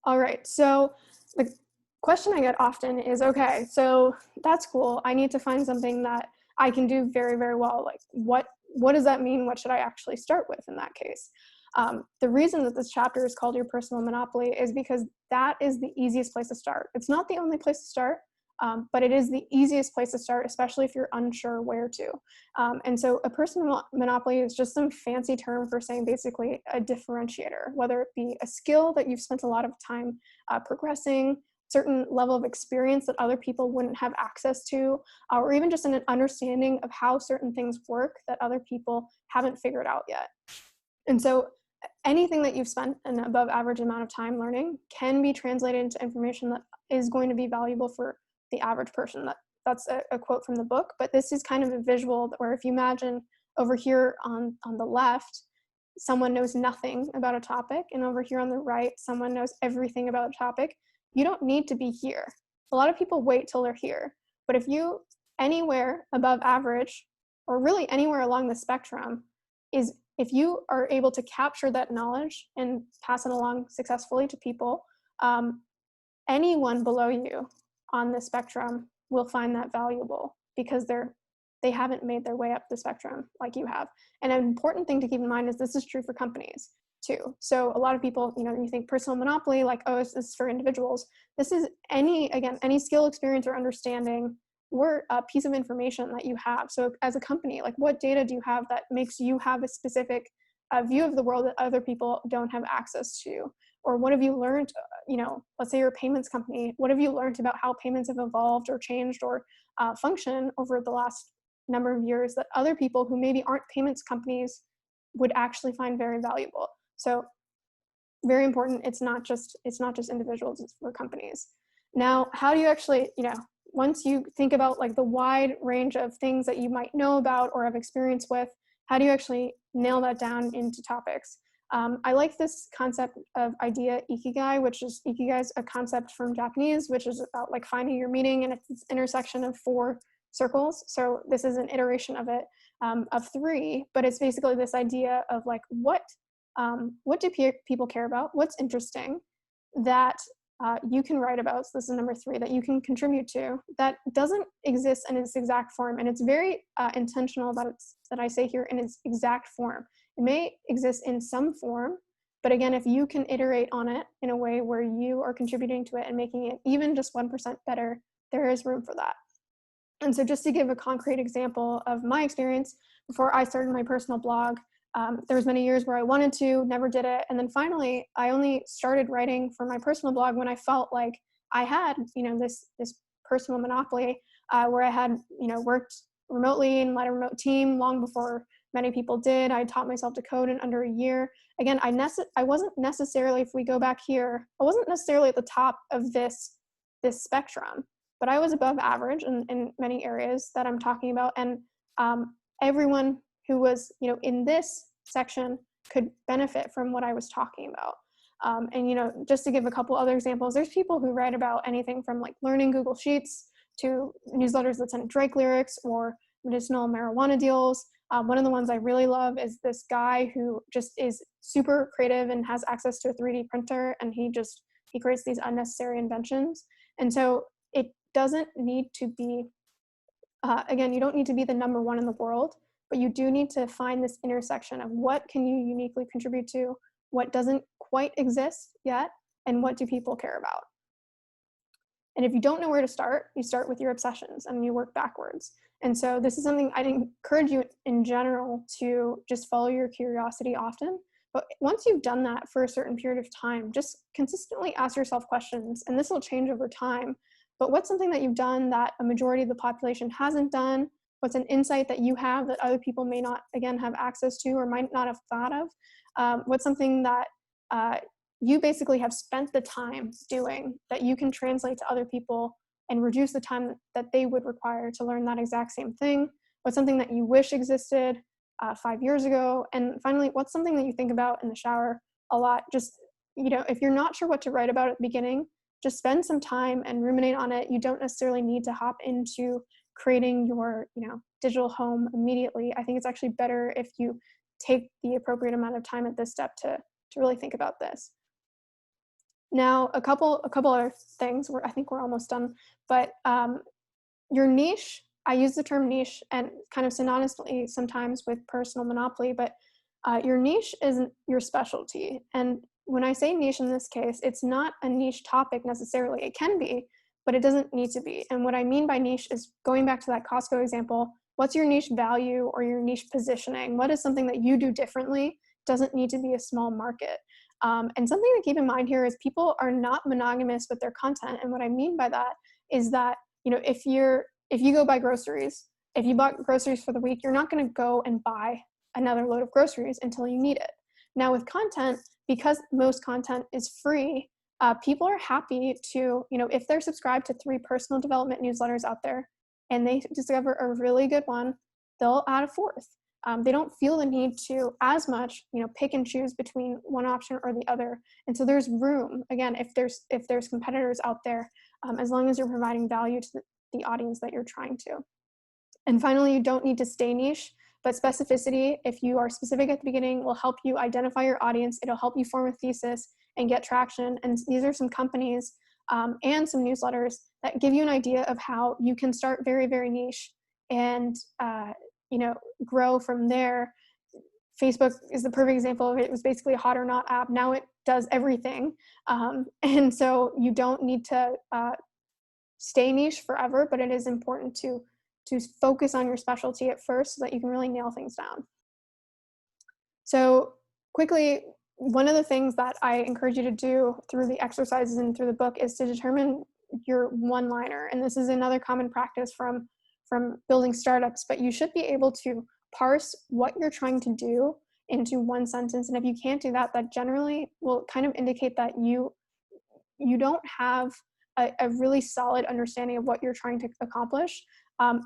All right, so the question I get often is, okay, so that's cool. I need to find something that I can do very, very well. Like, what does that mean? What should I actually start with in that case? The reason that this chapter is called Your Personal Monopoly is because that is the easiest place to start. It's not the only place to start, but it is the easiest place to start, especially if you're unsure where to. And so a personal monopoly is just some fancy term for saying basically a differentiator, whether it be a skill that you've spent a lot of time progressing, certain level of experience that other people wouldn't have access to, or even just an understanding of how certain things work that other people haven't figured out yet. And so anything that you've spent an above average amount of time learning can be translated into information that is going to be valuable for the average person. That's a quote from the book, but this is kind of a visual where if you imagine over here on the left, someone knows nothing about a topic, and over here on the right, someone knows everything about a topic. You don't need to be here. A lot of people wait till they're here, but if you anywhere above average, or really anywhere along the spectrum, is if you are able to capture that knowledge and pass it along successfully to people, anyone below you on the spectrum will find that valuable because they haven't made their way up the spectrum like you have. And an important thing to keep in mind is this is true for companies too. So a lot of people, you know, you think personal monopoly, like, oh, this is for individuals. This is any skill, experience, or understanding or a piece of information that you have. So as a company, like, what data do you have that makes you have a specific view of the world that other people don't have access to? Or what have you learned, you know, let's say you're a payments company, what have you learned about how payments have evolved or changed or function over the last number of years that other people who maybe aren't payments companies would actually find very valuable? So very important, it's not just individuals, it's for companies. Now, how do you actually, you know, once you think about like the wide range of things that you might know about or have experience with, how do you actually nail that down into topics? I like this concept of idea ikigai, which is ikigai is a concept from Japanese, which is about like finding your meaning, and it's this intersection of 4 circles. So this is an iteration of it, of 3, but it's basically this idea of like what do people care about? What's interesting that you can write about? So this is number 3, that you can contribute to, that doesn't exist in its exact form. And it's very intentional that I say here in its exact form. It may exist in some form, but again, if you can iterate on it in a way where you are contributing to it and making it even just 1% better, there is room for that. And so just to give a concrete example of my experience, before I started my personal blog, there was many years where I wanted to, never did it. And then finally, I only started writing for my personal blog when I felt like I had, you know, this personal monopoly where I had, you know, worked remotely and led a remote team long before many people did. I taught myself to code in under a year. Again, I wasn't necessarily, if we go back here, I wasn't necessarily at the top of this spectrum, but I was above average in many areas that I'm talking about. And everyone who was, in this section could benefit from what I was talking about. And just to give a couple other examples, there's people who write about anything from like learning Google Sheets to newsletters that send Drake lyrics or medicinal marijuana deals. One of the ones I really love is this guy who just is super creative and has access to a 3D printer, and he creates these unnecessary inventions. And so it doesn't need to be, again, you don't need to be the number one in the world, but you do need to find this intersection of what can you uniquely contribute to, what doesn't quite exist yet, and what do people care about. And if you don't know where to start, you start with your obsessions and you work backwards. And so this is something I'd encourage you in general to just follow your curiosity often. But once you've done that for a certain period of time, just consistently ask yourself questions, and this will change over time. But what's something that you've done that a majority of the population hasn't done? What's an insight that you have that other people may not, again, have access to or might not have thought of? What's something that you basically have spent the time doing that you can translate to other people and reduce the time that they would require to learn that exact same thing? What's something that you wish existed 5 years ago? And finally, what's something that you think about in the shower a lot? Just, if you're not sure what to write about at the beginning, just spend some time and ruminate on it. You don't necessarily need to hop into creating your, digital home immediately. I think it's actually better if you take the appropriate amount of time at this step to really think about this. Now, a couple other things. I think we're almost done. But your niche, I use the term niche and kind of synonymously sometimes with personal monopoly, but your niche isn't your specialty. And when I say niche in this case, it's not a niche topic necessarily. It can be, but it doesn't need to be. And what I mean by niche is going back to that Costco example, what's your niche value or your niche positioning? What is something that you do differently? Doesn't need to be a small market. And something to keep in mind here is people are not monogamous with their content. And what I mean by that is that, if you go buy groceries, if you bought groceries for the week, you're not going to go and buy another load of groceries until you need it. Now with content, because most content is free, people are happy to, if they're subscribed to 3 personal development newsletters out there and they discover a really good one, they'll add a 4th. They don't feel the need to as much, pick and choose between one option or the other. And so there's room, again, if there's competitors out there, as long as you're providing value to the audience that you're trying to. And finally, you don't need to stay niche, but specificity, if you are specific at the beginning, will help you identify your audience. It'll help you form a thesis and get traction. And these are some companies and some newsletters that give you an idea of how you can start very, very niche and grow from there. Facebook is the perfect example of it. It was basically a hot or not app. Now it does everything. And so you don't need to stay niche forever, but it is important to focus on your specialty at first so that you can really nail things down. So quickly, one of the things that I encourage you to do through the exercises and through the book is to determine your one-liner. And this is another common practice from building startups, but you should be able to parse what you're trying to do into one sentence. And if you can't do that, that generally will kind of indicate that you don't have a really solid understanding of what you're trying to accomplish,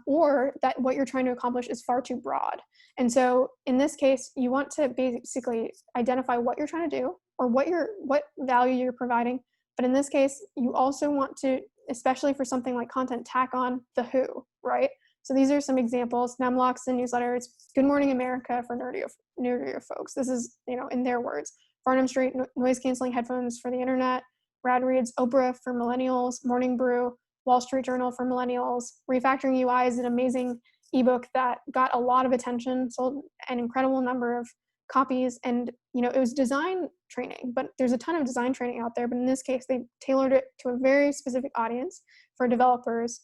or that what you're trying to accomplish is far too broad. And so in this case, you want to basically identify what you're trying to do or what value you're providing. But in this case, you also want to, especially for something like content, tack on the who, right? So these are some examples. Numlocks and newsletter. It's Good Morning America for nerdier folks. This is, in their words. Farnham Street noise canceling headphones for the internet. Brad Reed's Oprah for millennials. Morning Brew, Wall Street Journal for millennials. Refactoring UI is an amazing ebook that got a lot of attention, sold an incredible number of copies, and it was design training, but there's a ton of design training out there, but in this case they tailored it to a very specific audience for developers,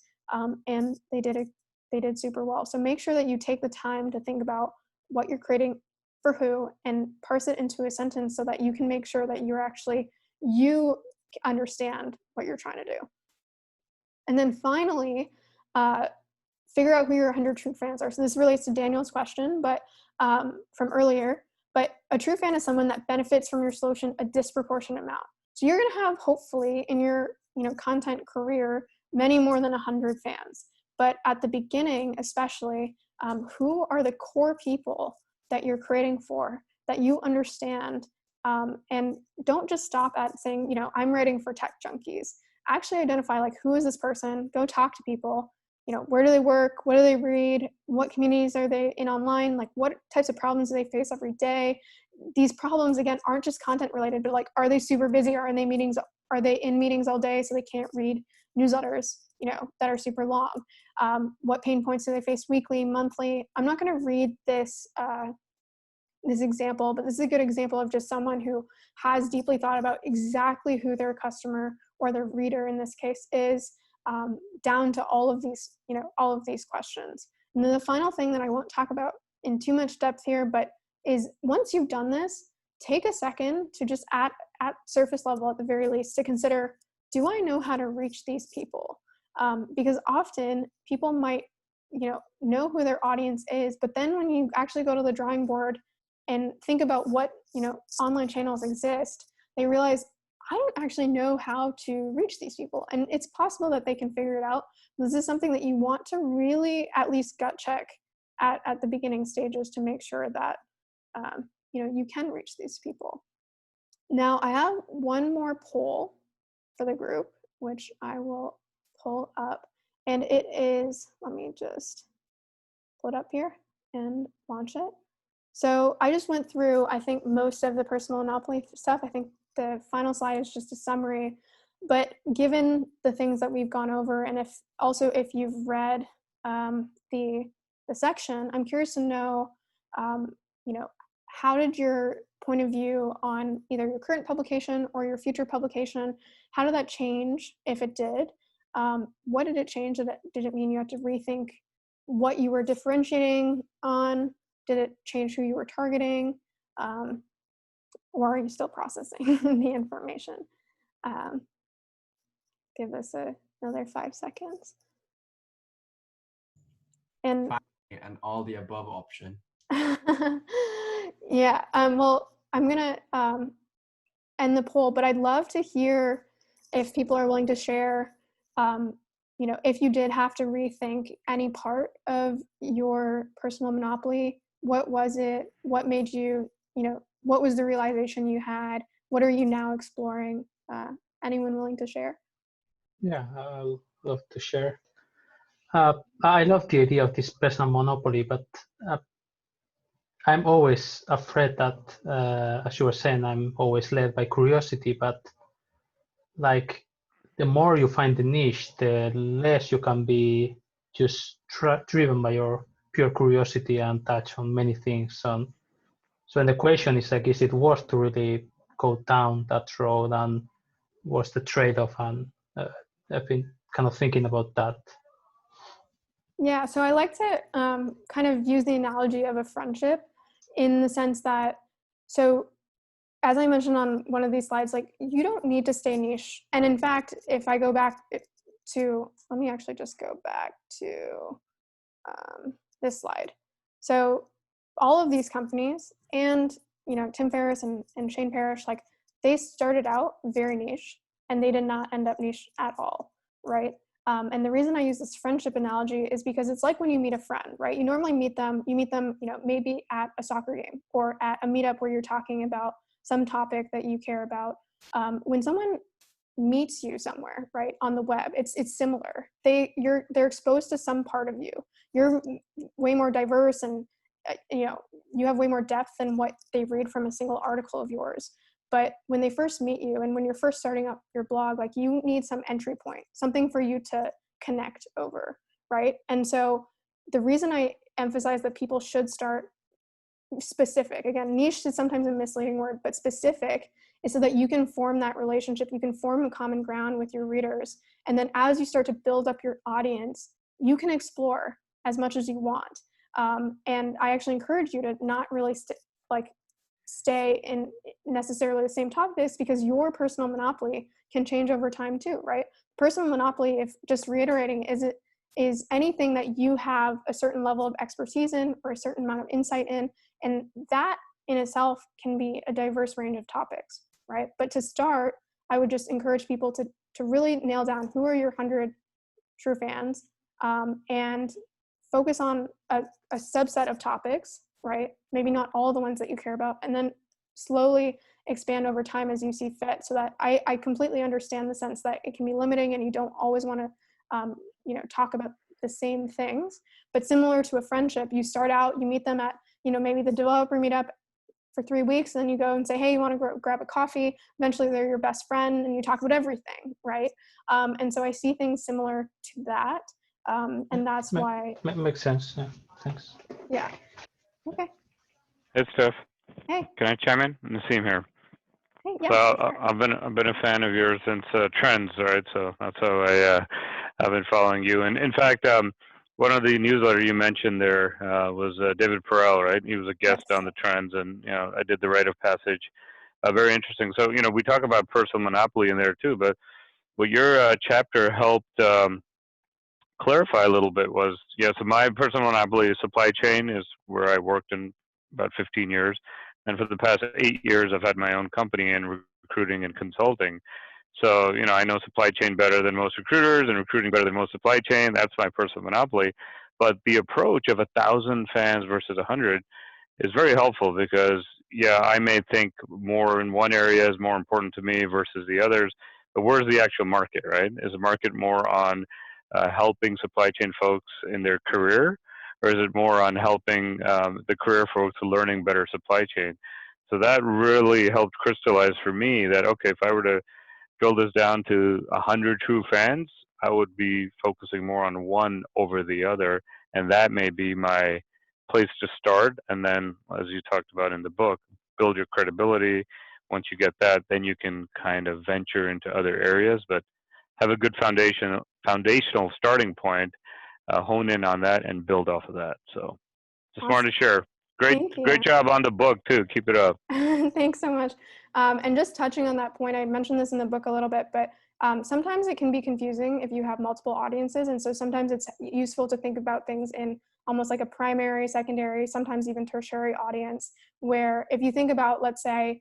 and they did super well. So make sure that you take the time to think about what you're creating for who and parse it into a sentence so that you can make sure that you understand what you're trying to do. And then finally, figure out who your 100 true fans are. So this relates to Daniel's question, but from earlier, but a true fan is someone that benefits from your solution a disproportionate amount. So you're going to have, hopefully, in your content career, many more than 100 fans. But at the beginning, especially, who are the core people that you're creating for, that you understand, and don't just stop at saying, I'm writing for tech junkies. Actually identify, like, who is this person? Go talk to people. Where do they work? What do they read? What communities are they in online? Like, what types of problems do they face every day? These problems, again, aren't just content related, but like, are they super busy? Or are they in meetings all day so they can't read newsletters, that are super long? What pain points do they face weekly, monthly? I'm not going to read this example, but this is a good example of just someone who has deeply thought about exactly who their customer or their reader in this case is, down to all of these questions. And then the final thing that I won't talk about in too much depth here, but is once you've done this, take a second to just at surface level, at the very least, to consider, do I know how to reach these people? Because often people might, know who their audience is, but then when you actually go to the drawing board and think about what, online channels exist, they realize, I don't actually know how to reach these people. And it's possible that they can figure it out. This is something that you want to really at least gut check at the beginning stages to make sure that, you can reach these people. Now, I have one more poll for the group, which I will pull up. And it is, let me just pull it up here and launch it. So I just went through, I think, most of the personal monopoly stuff. I think the final slide is just a summary. But given the things that we've gone over, and if you've read the section, I'm curious to know, how did your point of view on either your current publication or your future publication, how did that change, if it did? What did it change? Did it mean you had to rethink what you were differentiating on? Did it change who you were targeting? Or are you still processing the information? Give us another 5 seconds. And all the above option. Yeah, well, I'm gonna end the poll, but I'd love to hear if people are willing to share, if you did have to rethink any part of your personal monopoly, what was it? What made you, what was the realization you had? What are you now exploring? Anyone willing to share? Yeah, I'll love to share. I love the idea of this personal monopoly, but I'm always afraid that, as you were saying, I'm always led by curiosity, but like the more you find the niche, the less you can be just driven by your pure curiosity and touch on many things. So the question is like, is it worth to really go down that road, and what's the trade-off? And I've been kind of thinking about that. Yeah, so I like to kind of use the analogy of a friendship, in the sense that, so as I mentioned on one of these slides, like, you don't need to stay niche. And in fact, if I go back to, let me actually just go back to this slide. So all of these companies, and, Tim Ferriss and Shane Parrish, like, they started out very niche and they did not end up niche at all, right? And the reason I use this friendship analogy is because it's like when you meet a friend, right? You normally meet them, maybe at a soccer game or at a meetup where you're talking about some topic that you care about. When someone meets you somewhere, right, on the web, it's similar. They're exposed to some part of you. You're way more diverse, and you have way more depth than what they read from a single article of yours. But when they first meet you, and when you're first starting up your blog, like, you need some entry point, something for you to connect over, right? And so the reason I emphasize that people should start specific, again, niche is sometimes a misleading word, but specific, is so that you can form that relationship, you can form a common ground with your readers. And then as you start to build up your audience, you can explore as much as you want. And I actually encourage you to not really stay in necessarily the same topics, because your personal monopoly can change over time too, right? Personal monopoly, if just reiterating, is anything that you have a certain level of expertise in or a certain amount of insight in. And that in itself can be a diverse range of topics, right? But to start, I would just encourage people to really nail down who are your 100 true fans, and focus on a subset of topics, right? Maybe not all the ones that you care about, and then slowly expand over time as you see fit. So that I completely understand the sense that it can be limiting and you don't always want to talk about the same things. But similar to a friendship, you start out, you meet them at maybe the developer meetup for 3 weeks, and then you go and say, hey, you want to grab a coffee? Eventually they're your best friend and you talk about everything, right? And so I see things similar to that. And that's why. Makes sense. Yeah. Thanks. Yeah. Okay. Hey, Steph. Hey. Can I chime in? Nassim here. Hey, yeah, So sure. I've been a fan of yours since Trends, right? So that's how I've been following you. And in fact, one of the newsletter you mentioned there was David Perel, right? He was a guest Yes. on the Trends, and I did the rite of passage. Very interesting. So we talk about personal monopoly in there too, but what your chapter helped clarify a little bit was, so my personal monopoly supply chain is where I worked in about 15 years. And for the past 8 years, I've had my own company in recruiting and consulting. So, I know supply chain better than most recruiters and recruiting better than most supply chain. That's my personal monopoly. But the approach of 1,000 fans versus 100 is very helpful because, I may think more in one area is more important to me versus the others. But where's the actual market, right? Is the market more on helping supply chain folks in their career, or is it more on helping the career folks learning better supply chain? So that really helped crystallize for me that, okay, if I were to drill this down to 100 true fans, I would be focusing more on one over the other, and that may be my place to start. And then, as you talked about in the book, build your credibility. Once you get that, then you can kind of venture into other areas, but have a good foundational starting point, hone in on that, and build off of that. So just Awesome. wanted to share. Thank you. Great job on the book too. Keep it up. Thanks so much. And just touching on that point, I mentioned this in the book a little bit, but sometimes it can be confusing if you have multiple audiences. And so sometimes it's useful to think about things in almost like a primary, secondary, sometimes even tertiary audience, where if you think about, let's say,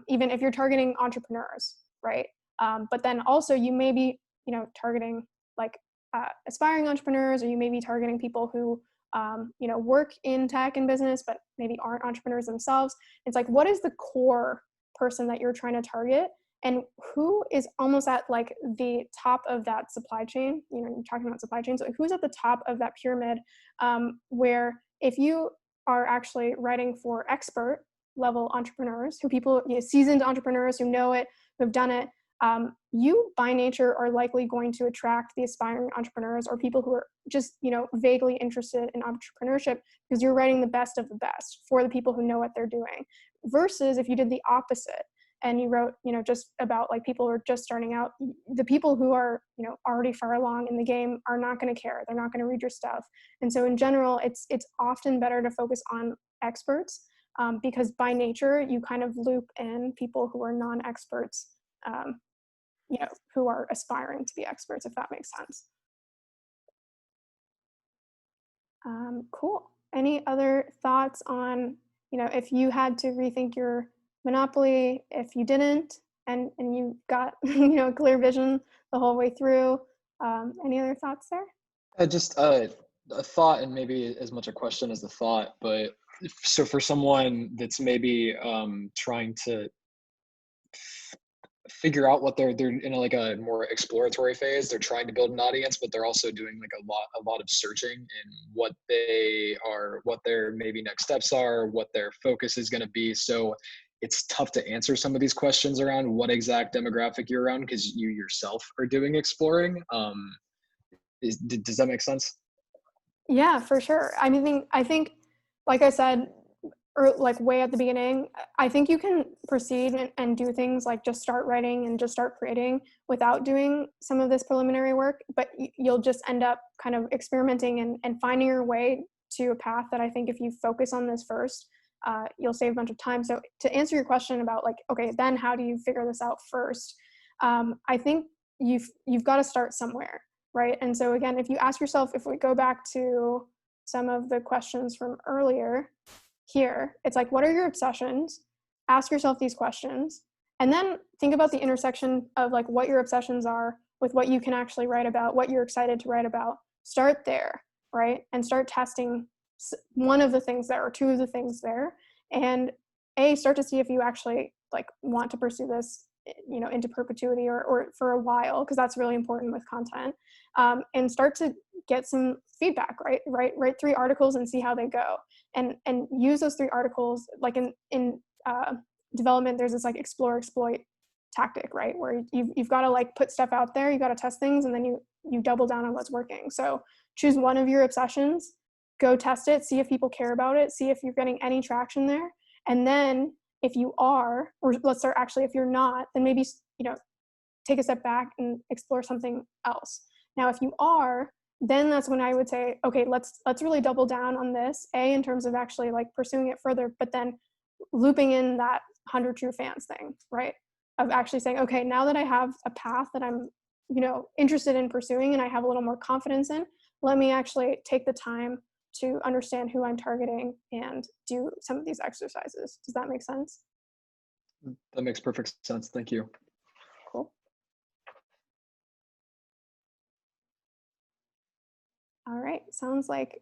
even if you're targeting entrepreneurs, right? But then also you may be, targeting like aspiring entrepreneurs, or you may be targeting people who work in tech and business, but maybe aren't entrepreneurs themselves. It's like, what is the core person that you're trying to target, and who is almost at like the top of that supply chain? You're talking about supply chain. So who's at the top of that pyramid, where if you are actually writing for expert level entrepreneurs, who people, seasoned entrepreneurs who know it, who have done it, you by nature are likely going to attract the aspiring entrepreneurs or people who are just, vaguely interested in entrepreneurship, because you're writing the best of the best for the people who know what they're doing. Versus if you did the opposite and you wrote, just about like people who are just starting out, the people who are, already far along in the game are not going to care. They're not going to read your stuff. And so in general, it's often better to focus on experts, because by nature, you kind of loop in people who are non-experts, who are aspiring to be experts, if that makes sense. Cool. Any other thoughts on, if you had to rethink your monopoly, if you didn't, and you got, a clear vision the whole way through? Any other thoughts there? Just a thought, and maybe as much a question as a thought, but so for someone that's maybe trying to figure out what they're in like a more exploratory phase, they're trying to build an audience, but they're also doing like a lot of searching in what their maybe next steps are, what their focus is going to be. So it's tough to answer some of these questions around what exact demographic you're around, because you yourself are doing exploring. Does that make sense? Yeah, for sure. I think, like I said, or like way at the beginning, I think you can proceed and do things like just start writing and just start creating without doing some of this preliminary work, but you'll just end up kind of experimenting and finding your way to a path that I think if you focus on this first, you'll save a bunch of time. So to answer your question about like, okay, then how do you figure this out first? I think you've got to start somewhere. right? And so again, if you ask yourself, if we go back to some of the questions from earlier here, it's like, what are your obsessions? Ask yourself these questions, and then think about the intersection of like what your obsessions are with what you can actually write about, what you're excited to write about. Start there, right? And start testing one of the things there or two of the things there, and start to see if you actually like want to pursue this, you know, into perpetuity or for a while, because that's really important with content. And start to get some feedback, right? Write 3 articles and see how they go, and use those 3 articles. Like in development, there's this like explore exploit tactic, right, where you've got to like put stuff out there, you got to test things, and then you double down on what's working. So choose one of your obsessions, go test it, see if people care about it, see if you're getting any traction there, and then if you are, or let's start actually, if you're not, then maybe, you know, take a step back and explore something else. Now, if you are, then that's when I would say, okay, let's really double down on this, in terms of actually like pursuing it further, but then looping in that 100 true fans thing, right? Of actually saying, okay, now that I have a path that I'm, you know, interested in pursuing and I have a little more confidence in, let me actually take the time to understand who I'm targeting and do some of these exercises. Does that make sense? That makes perfect sense. Thank you. Cool. All right, sounds like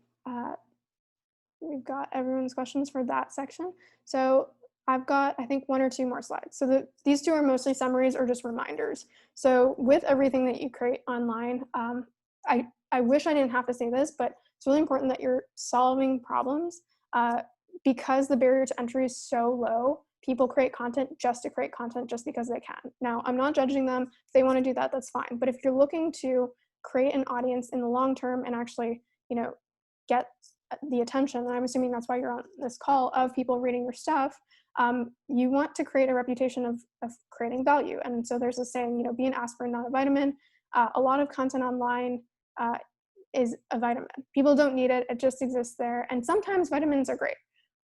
we've got everyone's questions for that section. So I've got, I think, 1 or 2 more slides. So these 2 are mostly summaries or just reminders. So with everything that you create online, I wish I didn't have to say this, but it's really important that you're solving problems, because the barrier to entry is so low. People create content just to create content just because they can. Now, I'm not judging them. If they want to do that, that's fine. But if you're looking to create an audience in the long term and actually, you know, get the attention, and I'm assuming that's why you're on this call, of people reading your stuff, you want to create a reputation of creating value. And so there's a saying, you know, be an aspirin, not a vitamin. A lot of content online is a vitamin. People don't need it. It just exists there. And sometimes vitamins are great.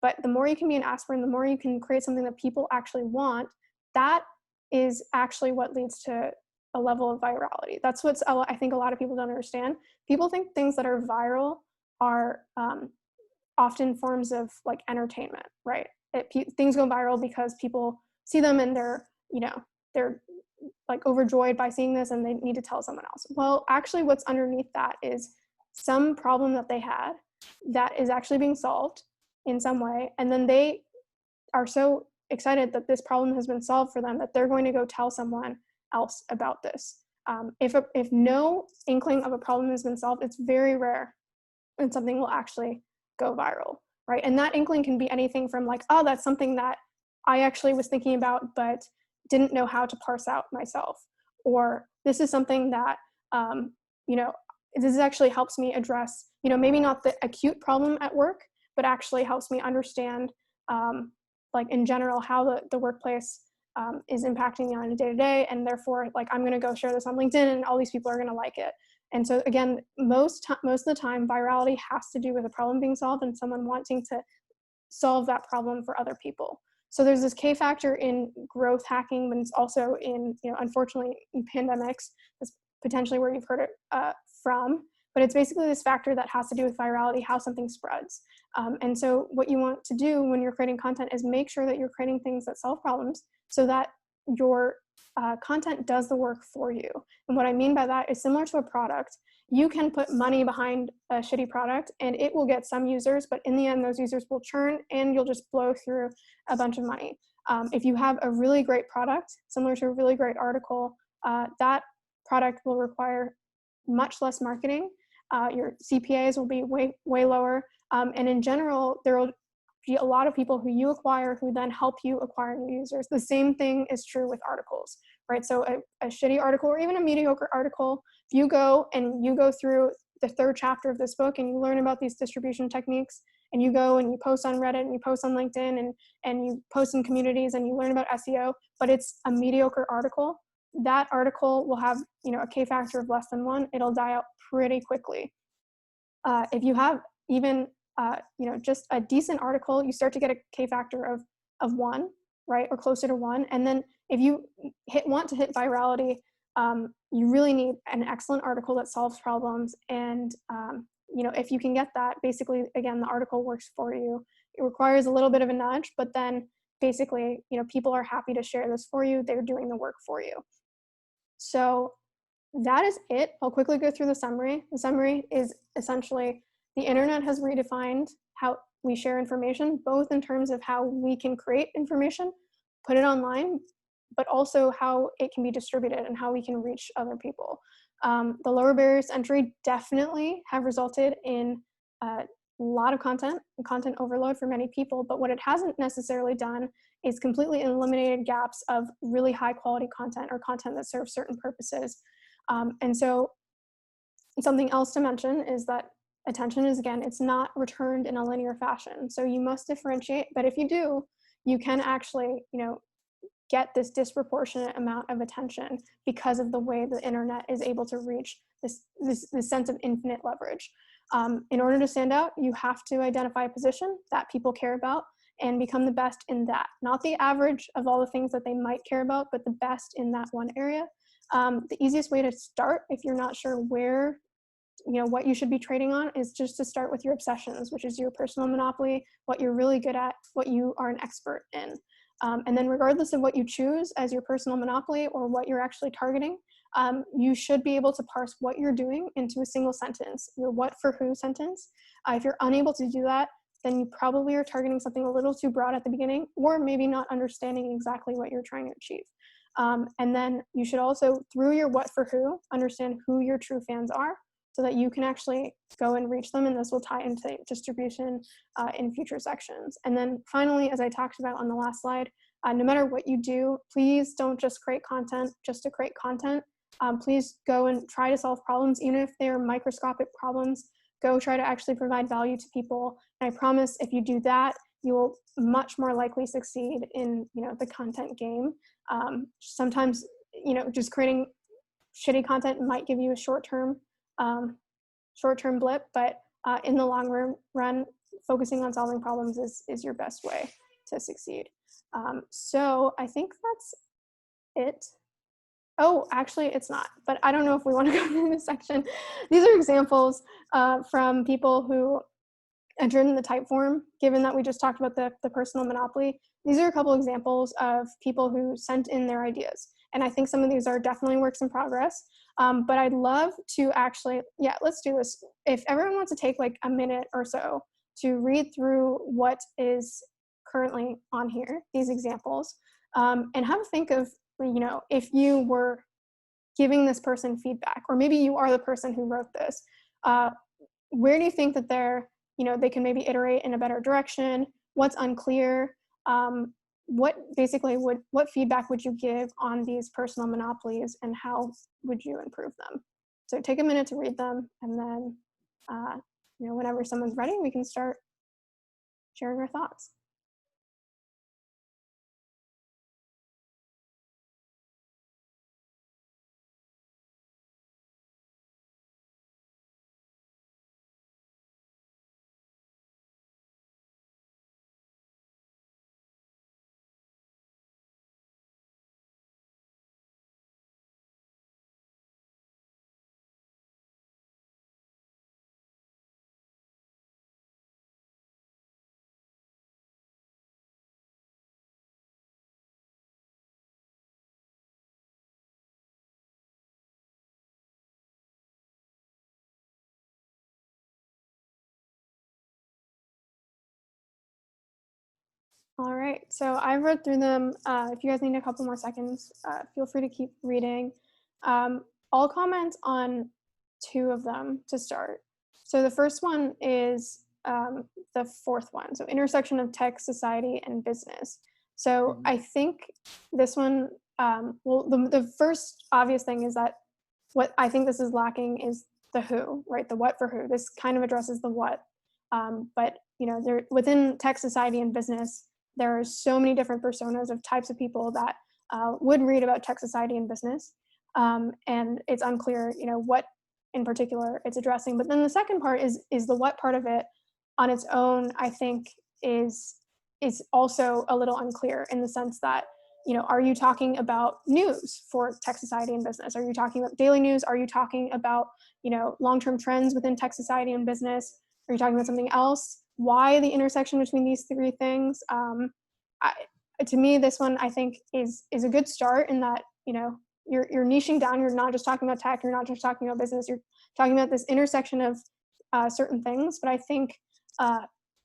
But the more you can be an aspirin, the more you can create something that people actually want. That is actually what leads to a level of virality. That's what I think a lot of people don't understand. People think things that are viral are often forms of like entertainment, right? Things go viral because people see them and they're, you know, they're like overjoyed by seeing this and they need to tell someone else. Well, actually what's underneath that is some problem that they had that is actually being solved in some way. And then they are so excited that this problem has been solved for them that they're going to go tell someone else about this. If no inkling of a problem has been solved, it's very rare and something will actually go viral, right? And that inkling can be anything from like, oh, that's something that I actually was thinking about, but didn't know how to parse out myself. Or this is something that, you know, this actually helps me address, you know, maybe not the acute problem at work, but actually helps me understand, like in general, how the workplace is impacting me on a day-to-day. And therefore, like, I'm going to go share this on LinkedIn and all these people are going to like it. And so again, most of the time, virality has to do with a problem being solved and someone wanting to solve that problem for other people. So there's this K factor in growth hacking, but it's also in, you know, unfortunately in pandemics, that's potentially where you've heard it from, but it's basically this factor that has to do with virality, how something spreads. And so what you want to do when you're creating content is make sure that you're creating things that solve problems so that your content does the work for you. And what I mean by that is similar to a product. You can put money behind a shitty product and it will get some users, but in the end, those users will churn and you'll just blow through a bunch of money. If you have a really great product, similar to a really great article, that product will require much less marketing. Your CPAs will be way, way lower. And in general, there will be a lot of people who you acquire who then help you acquire new users. The same thing is true with articles, right? So a shitty article or even a mediocre article, if you go and you go through the 3rd chapter of this book and you learn about these distribution techniques and you go and you post on Reddit and you post on LinkedIn and you post in communities and you learn about SEO, but it's a mediocre article, that article will have, you know, a K factor of less than 1. It'll die out pretty quickly. If you have even you know, just a decent article, you start to get a K factor of 1, right, or closer to 1. And then if you want to hit virality, you really need an excellent article that solves problems. And if you can get that, basically, again, the article works for you. It requires a little bit of a nudge, but then basically, people are happy to share this for you. They're doing the work for you. So that is it. I'll quickly go through the summary. The summary is essentially the internet has redefined how we share information, both in terms of how we can create information, put it online, but also how it can be distributed and how we can reach other people. The lower barriers to entry definitely have resulted in a lot of content overload for many people, but what it hasn't necessarily done is completely eliminated gaps of really high quality content or content that serves certain purposes. And so something else to mention is that attention is, again, it's not returned in a linear fashion. So you must differentiate, but if you do, you can actually, get this disproportionate amount of attention because of the way the internet is able to reach this sense of infinite leverage. In order to stand out, you have to identify a position that people care about and become the best in that. Not the average of all the things that they might care about, but the best in that one area. The easiest way to start, if you're not sure where, what you should be trading on, is just to start with your obsessions, which is your personal monopoly, what you're really good at, what you are an expert in. And then regardless of what you choose as your personal monopoly or what you're actually targeting, you should be able to parse what you're doing into a single sentence, your what for who sentence. If you're unable to do that, then you probably are targeting something a little too broad at the beginning, or maybe not understanding exactly what you're trying to achieve. And then you should also, through your what for who, understand who your true fans are, so that you can actually go and reach them, and this will tie into distribution in future sections. And then finally, as I talked about on the last slide, no matter what you do, please don't just create content just to create content. Please go and try to solve problems, even if they're microscopic problems. Go try to actually provide value to people. And I promise if you do that, you will much more likely succeed in the content game. Sometimes just creating shitty content might give you a short-term blip, but in the long run, focusing on solving problems is your best way to succeed. So I think that's it. Oh, actually it's not, but I don't know if we want to go through this section. These are examples from people who entered in the type form, given that we just talked about the personal monopoly. These are a couple examples of people who sent in their ideas. And I think some of these are definitely works in progress. But I'd love to actually, let's do this. If everyone wants to take like a minute or so to read through what is currently on here, these examples, and have a think of, if you were giving this person feedback, or maybe you are the person who wrote this, where do you think that they can maybe iterate in a better direction? What's unclear? What feedback would you give on these personal monopolies, and how would you improve them? So take a minute to read them, and then whenever someone's ready, we can start sharing our thoughts. All right, so I've read through them. If you guys need a couple more seconds, feel free to keep reading. I'll comment on two of them to start. So the first one is the fourth one, so intersection of tech, society, and business. So I think this one, the first obvious thing is that what I think this is lacking is the who, right? The what for who. This kind of addresses the what, but within tech, society, and business, there are so many different personas of types of people that would read about tech, society, and business, and it's unclear, what in particular it's addressing. But then the second part is the what part of it on its own, I think, is also a little unclear, in the sense that are you talking about news for tech society and business? Are you talking about daily news? Are you talking about, long-term trends within tech society and business? Are you talking about something else? Why the intersection between these three things? To me, this one I think is a good start in that, you're niching down. You're not just talking about tech. You're not just talking about business. You're talking about this intersection of certain things. But I think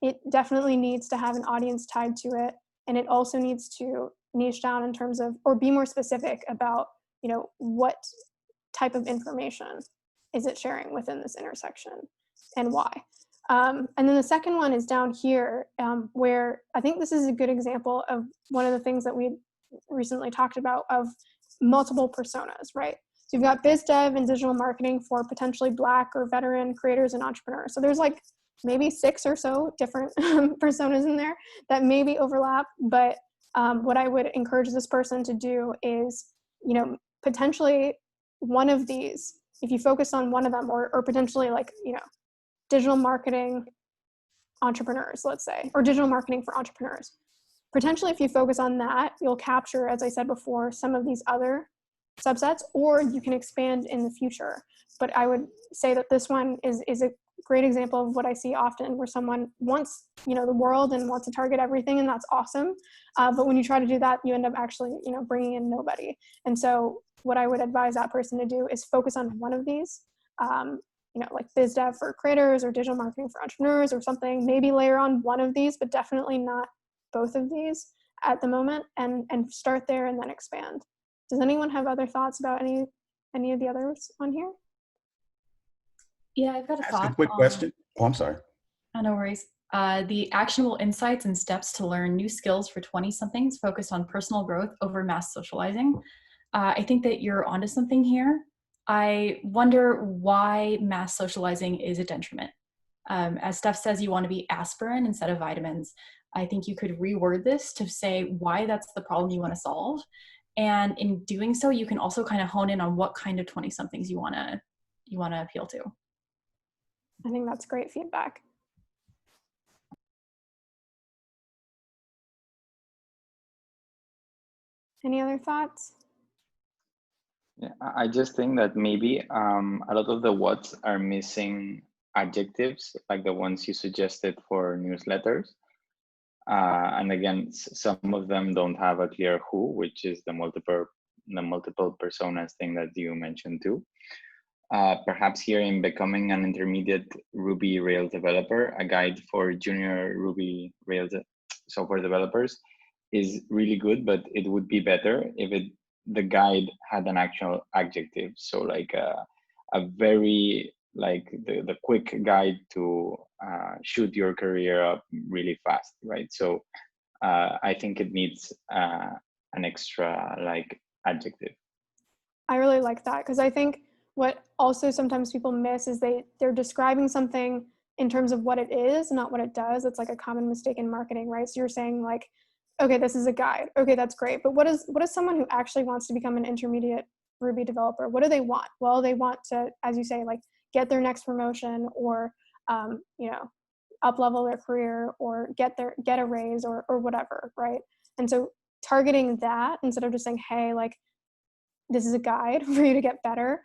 it definitely needs to have an audience tied to it. And it also needs to niche down in terms of, or be more specific about, what type of information is it sharing within this intersection and why. And then the second one is down here, where I think this is a good example of one of the things that we recently talked about of multiple personas, right? So you've got biz dev and digital marketing for potentially Black or veteran creators and entrepreneurs. So there's like maybe 6 or so different personas in there that maybe overlap. But what I would encourage this person to do is, potentially one of these, if you focus on one of them, or potentially like, digital marketing entrepreneurs, let's say, or digital marketing for entrepreneurs. Potentially, if you focus on that, you'll capture, as I said before, some of these other subsets, or you can expand in the future. But I would say that this one is a great example of what I see often, where someone wants, the world and wants to target everything, and that's awesome. But when you try to do that, you end up actually, bringing in nobody. And so what I would advise that person to do is focus on one of these, like biz dev for creators or digital marketing for entrepreneurs or something. Maybe layer on one of these, but definitely not both of these at the moment, and start there and then expand. Does anyone have other thoughts about any of the others on here? Yeah, I've got a thought. Ask a quick question. Oh, I'm sorry. Oh, no worries. The actionable insights and steps to learn new skills for 20-somethings focused on personal growth over mass socializing. I think that you're onto something here. I wonder why mass socializing is a detriment. As Steph says, you want to be aspirin instead of vitamins. I think you could reword this to say why that's the problem you want to solve. And in doing so, you can also kind of hone in on what kind of 20-somethings you want to appeal to. I think that's great feedback. Any other thoughts? Yeah, I just think that maybe a lot of the whats are missing adjectives, like the ones you suggested for newsletters. And again, some of them don't have a clear who, which is the multiple personas thing that you mentioned too. Perhaps here in Becoming an Intermediate Ruby Rails Developer, a guide for junior Ruby Rails software developers is really good, but it would be better if the guide had an actual adjective. So like a very, like the quick guide to shoot your career up really fast, right? So I think it needs an extra like adjective. I really like that, because I think what also sometimes people miss is they're describing something in terms of what it is, not what it does. It's like a common mistake in marketing, right? So you're saying like, okay, this is a guide. Okay, that's great. But what is someone who actually wants to become an intermediate Ruby developer? What do they want? Well, they want to, as you say, like get their next promotion, or up level their career, or get a raise, or whatever, right? And so targeting that instead of just saying, hey, like this is a guide for you to get better,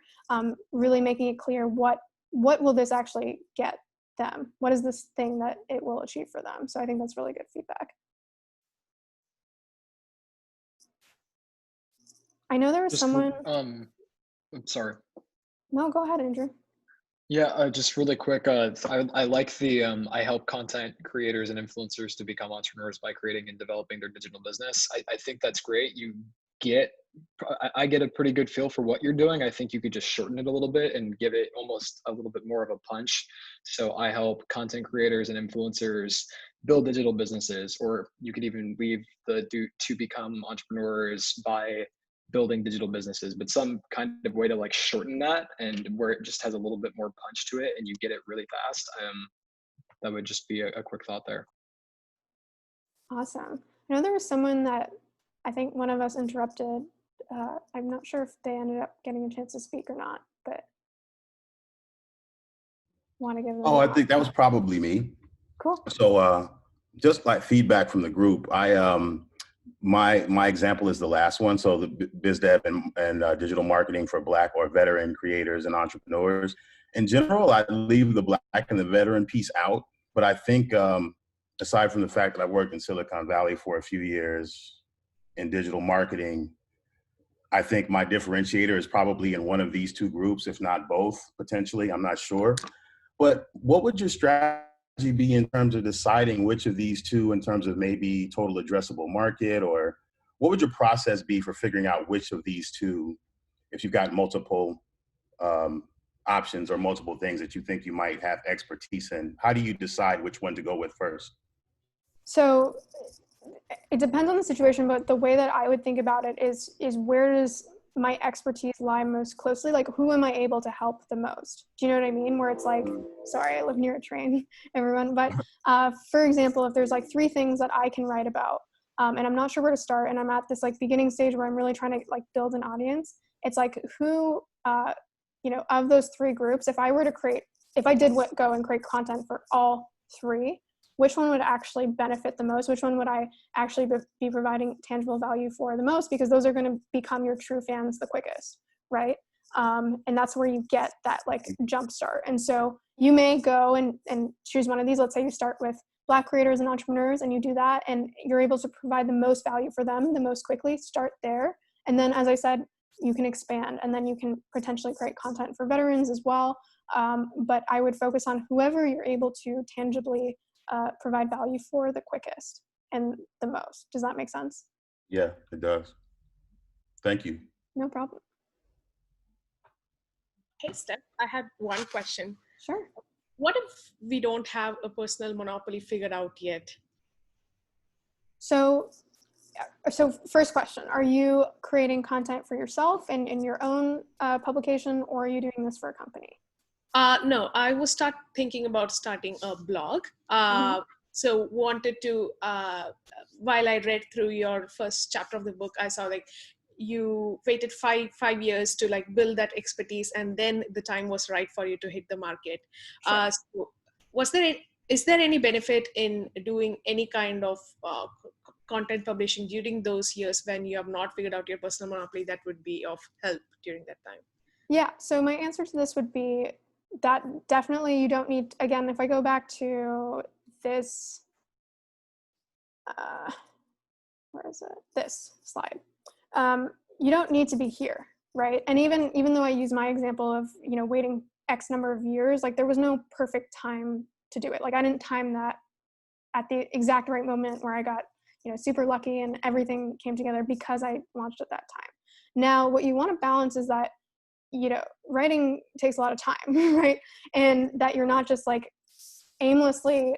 really making it clear what will this actually get them? What is this thing that it will achieve for them? So I think that's really good feedback. I know there was someone. I'm sorry. No, go ahead, Andrew. Yeah, just really quick. I like the I help content creators and influencers to become entrepreneurs by creating and developing their digital business. I think that's great. I get a pretty good feel for what you're doing. I think you could just shorten it a little bit and give it almost a little bit more of a punch. So I help content creators and influencers build digital businesses, or you could even weave the to become entrepreneurs by building digital businesses, but some kind of way to like shorten that, and where it just has a little bit more punch to it and you get it really fast. That would just be a quick thought there. Awesome. I know there was someone that I think one of us interrupted. I'm not sure if they ended up getting a chance to speak or not, but want to give them. Oh, I think that was probably me. Cool. So just like feedback from the group, my example is the last one. So the biz dev and digital marketing for Black or veteran creators and entrepreneurs. In general, I leave the Black and the veteran piece out. But I think aside from the fact that I worked in Silicon Valley for a few years in digital marketing, I think my differentiator is probably in one of these two groups, if not both, potentially. I'm not sure. But what would your strategy be in terms of deciding which of these two, in terms of maybe total addressable market, or what would your process be for figuring out which of these two, if you've got multiple options or multiple things that you think you might have expertise in? How do you decide which one to go with first? So it depends on the situation, but the way that I would think about it is where does my expertise lie most closely? Like, who am I able to help the most? Do you know what I mean? Where it's like, sorry, I live near a train, everyone. But for example, if there's like 3 things that I can write about, and I'm not sure where to start, and I'm at this like beginning stage where I'm really trying to like build an audience, it's like who, of those 3 groups, if I did go and create content for all 3, which one would actually benefit the most? Which one would I actually be providing tangible value for the most? Because those are going to become your true fans the quickest, right? And that's where you get that like jump start. And so you may go and choose one of these. Let's say you start with Black creators and entrepreneurs, and you do that, and you're able to provide the most value for them the most quickly. Start there. And then, as I said, you can expand, and then you can potentially create content for veterans as well. But I would focus on whoever you're able to tangibly provide value for the quickest and the most. Does that make sense? Yeah, it does. Thank you. No problem. Hey, Steph, I had one question. Sure. What if we don't have a personal monopoly figured out yet? So first question, are you creating content for yourself and in your own publication, or are you doing this for a company? No, I was thinking about starting a blog. So wanted to, while I read through your first chapter of the book, I saw like you waited five years to like build that expertise, and then the time was right for you to hit the market. Sure. So is there any benefit in doing any kind of content publishing during those years when you have not figured out your personal monopoly that would be of help during that time? Yeah, so my answer to this would be that definitely you don't need, again, if I go back to this, where is it? This slide. You don't need to be here, right? And even though I use my example of, waiting X number of years, like there was no perfect time to do it. Like I didn't time that at the exact right moment where I got, super lucky and everything came together because I launched at that time. Now, what you want to balance is that, writing takes a lot of time, right? And that you're not just like aimlessly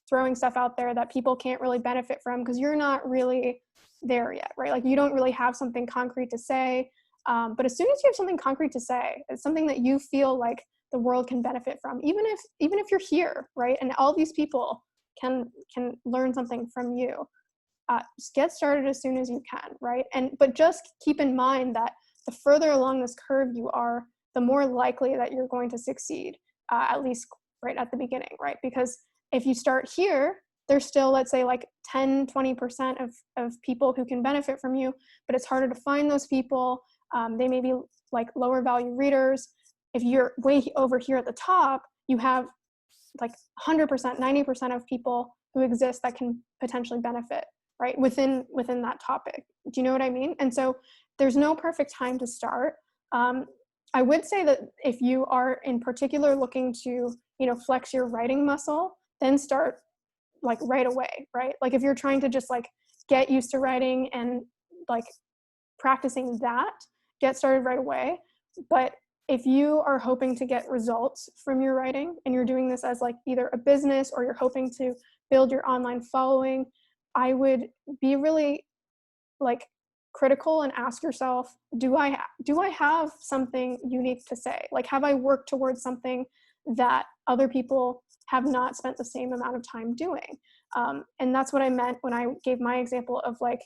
throwing stuff out there that people can't really benefit from because you're not really there yet, right? Like you don't really have something concrete to say. But as soon as you have something concrete to say, it's something that you feel like the world can benefit from, even if you're here, right? And all these people can learn something from you. Just get started as soon as you can, right? But just keep in mind that the further along this curve you are, the more likely that you're going to succeed, at least right at the beginning, right? Because if you start here, there's still, let's say, like 10, 20% of people who can benefit from you, but it's harder to find those people. They may be like lower value readers. If you're way over here at the top, you have like 100%, 90% of people who exist that can potentially benefit, right? Within that topic. Do you know what I mean? And so there's no perfect time to start. I would say that if you are in particular looking to, flex your writing muscle, then start like right away, right? Like if you're trying to just like get used to writing and like practicing that, get started right away. But if you are hoping to get results from your writing and you're doing this as like either a business or you're hoping to build your online following, I would be really like critical and ask yourself, do I have something unique to say? Like, have I worked towards something that other people have not spent the same amount of time doing? And that's what I meant when I gave my example of like,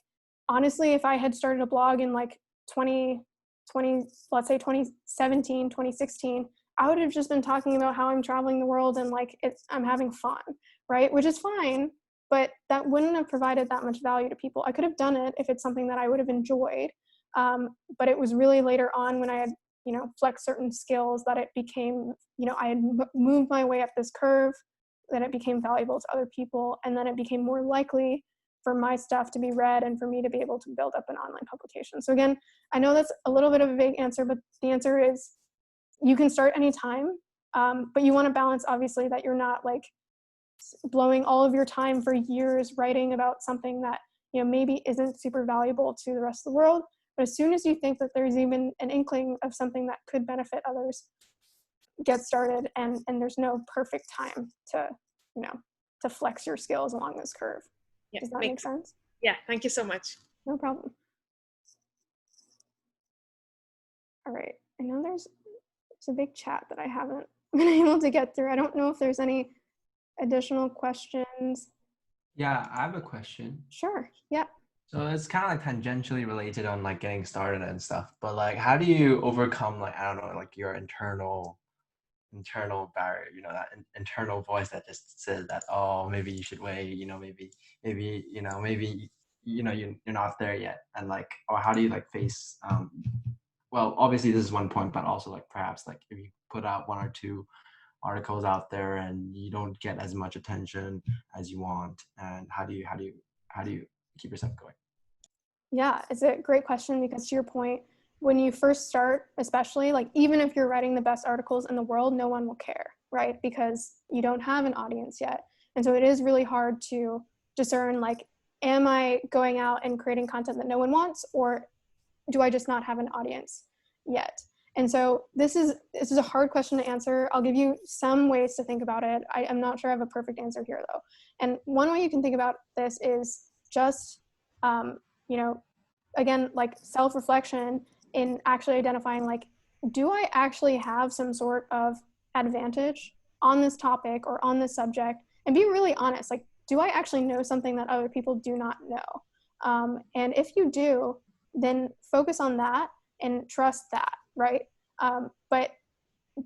honestly, if I had started a blog in like 2017, 2016, I would have just been talking about how I'm traveling the world and like I'm having fun, right? Which is fine. but that wouldn't have provided that much value to people. I could have done it if it's something that I would have enjoyed, but it was really later on when I had, flexed certain skills that it became, I had moved my way up this curve, that it became valuable to other people, and then it became more likely for my stuff to be read and for me to be able to build up an online publication. So again, I know that's a little bit of a vague answer, but the answer is you can start anytime, but you want to balance, obviously, that you're not like blowing all of your time for years writing about something that maybe isn't super valuable to the rest of the world. But as soon as you think that there's even an inkling of something that could benefit others, get started, and there's no perfect time to to flex your skills along this curve. Yeah, does that make sense? Yeah, thank you so much. No problem. All right, I know there's a big chat that I haven't been able to get through. I don't know if there's any additional questions. Yeah, I have a question. Sure. Yeah. So it's kind of like tangentially related on like getting started and stuff, but like how do you overcome like, I don't know, like your internal barrier, that internal voice that just says that, oh, maybe you should wait, maybe you're not there yet, and like, or how do you like face well, obviously this is one point, but also like perhaps like if you put out one or two articles out there and you don't get as much attention as you want, and how do you keep yourself going? Yeah, it's a great question, because to your point, when you first start, especially, like even if you're writing the best articles in the world, no one will care, right? Because you don't have an audience yet. And so it is really hard to discern, like, am I going out and creating content that no one wants, or do I just not have an audience yet? And so this is a hard question to answer. I'll give you some ways to think about it. I'm not sure I have a perfect answer here, though. And one way you can think about this is just, again, like self-reflection in actually identifying, like, do I actually have some sort of advantage on this topic or on this subject? And be really honest, like, do I actually know something that other people do not know? And if you do, then focus on that and trust that, right? But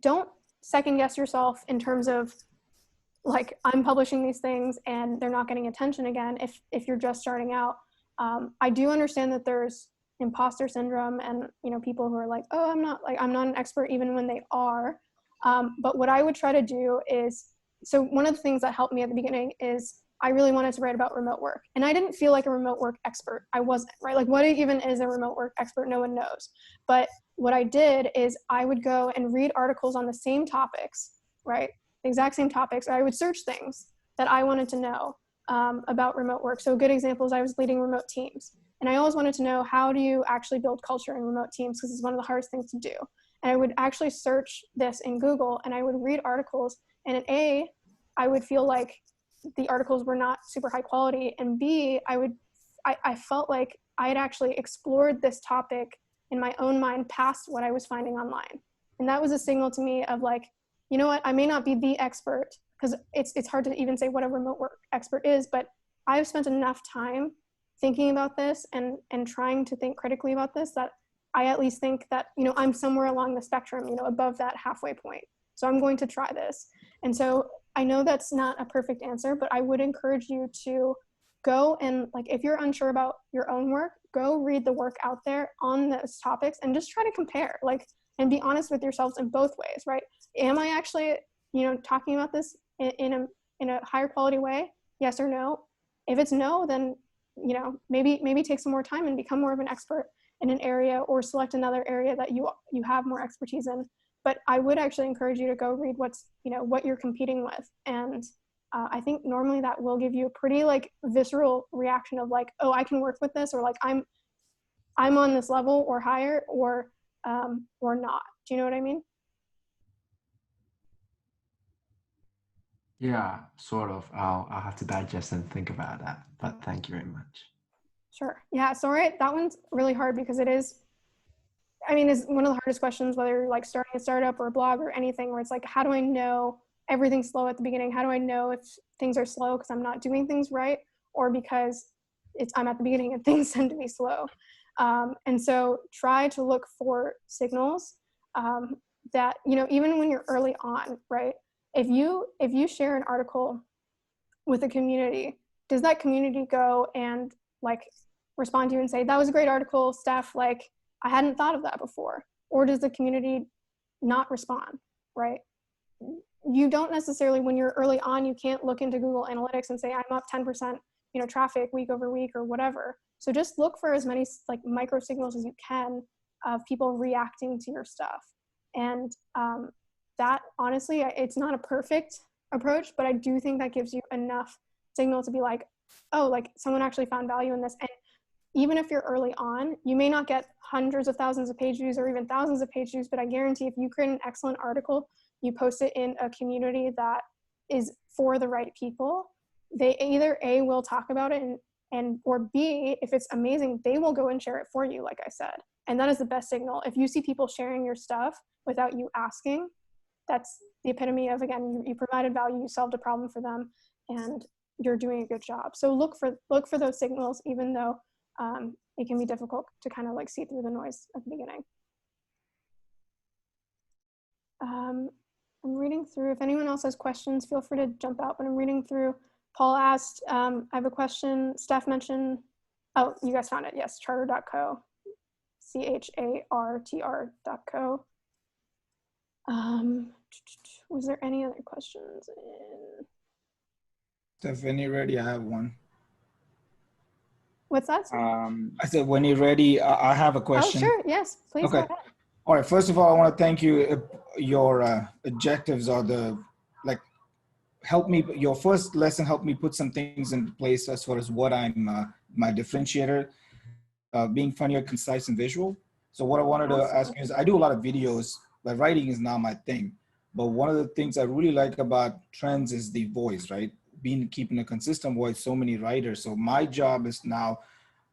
don't second guess yourself in terms of, like, I'm publishing these things and they're not getting attention again if you're just starting out. I do understand that there's imposter syndrome and people who are like, oh, I'm not an expert, even when they are. But what I would try to do is, so one of the things that helped me at the beginning is I really wanted to write about remote work, and I didn't feel like a remote work expert. I wasn't, right? Like, what even is a remote work expert? No one knows. But what I did is I would go and read articles on the same topics, right? The exact same topics. I would search things that I wanted to know about remote work. So a good example is I was leading remote teams. And I always wanted to know, how do you actually build culture in remote teams? Because it's one of the hardest things to do. And I would actually search this in Google, and I would read articles. And in I would feel like the articles were not super high quality. And B, I felt like I had actually explored this topic in my own mind past what I was finding online. And that was a signal to me of, like, you know what, I may not be the expert, because it's hard to even say what a remote work expert is, but I've spent enough time thinking about this and trying to think critically about this that I at least think that, I'm somewhere along the spectrum, above that halfway point. So I'm going to try this. And so I know that's not a perfect answer, but I would encourage you to go and, like, if you're unsure about your own work, go read the work out there on those topics and just try to compare, like, and be honest with yourselves in both ways, right? Am I actually, talking about this in a higher quality way? Yes or no? If it's no, then, maybe take some more time and become more of an expert in an area, or select another area that you have more expertise in. But I would actually encourage you to go read what you're competing with. And I think normally that will give you a pretty, like, visceral reaction of, like, oh, I can work with this, or like I'm on this level or higher, or not. Do you know what I mean? Yeah, sort of. I'll have to digest and think about that, but thank you very much. Sure. Yeah. So, right, that one's really hard, because it's one of the hardest questions, whether you're, like, starting a startup or a blog or anything, where it's like, how do I know everything's slow at the beginning? How do I know if things are slow because I'm not doing things right, or because I'm at the beginning and things tend to be slow? And so try to look for signals that, even when you're early on, right? If you share an article with a community does that community go and like respond to you and say, that was a great article, Steph, like I hadn't thought of that before? Or does the community not respond, right? You don't necessarily, when you're early on, you can't look into Google Analytics and say, I'm up 10%, traffic week over week or whatever. So just look for as many like micro signals as you can of people reacting to your stuff. And that honestly, it's not a perfect approach, but I do think that gives you enough signal to be like, oh, like someone actually found value in this. And even if you're early on, you may not get hundreds of thousands of page views or even thousands of page views, but I guarantee if you create an excellent article, you post it in a community that is for the right people, they either A, will talk about it, and or B, if it's amazing, they will go and share it for you, like I said. And that is the best signal. If you see people sharing your stuff without you asking, that's the epitome of, again, you provided value, you solved a problem for them, and you're doing a good job. So look for those signals, even though it can be difficult to kind of like see through the noise at the beginning. I'm reading through, if anyone else has questions, feel free to jump out, but I'm reading through. Paul asked, I have a question. Steph mentioned, oh, you guys found it. Yes, charter.co, chartr.co. Was there any other questions? Steph, when you're ready, I have one. What's that? I said, when you're ready, I have a question. Oh, sure. Yes, please go ahead. All right. First of all, I want to thank you. Your objectives are your first lesson helped me put some things into place as far as what I'm, my differentiator, being funnier, concise, and visual. So what I wanted to ask you is, I do a lot of videos, but writing is not my thing. But one of the things I really like about trends is the voice, right? Keeping a consistent voice, so many writers. So my job is now,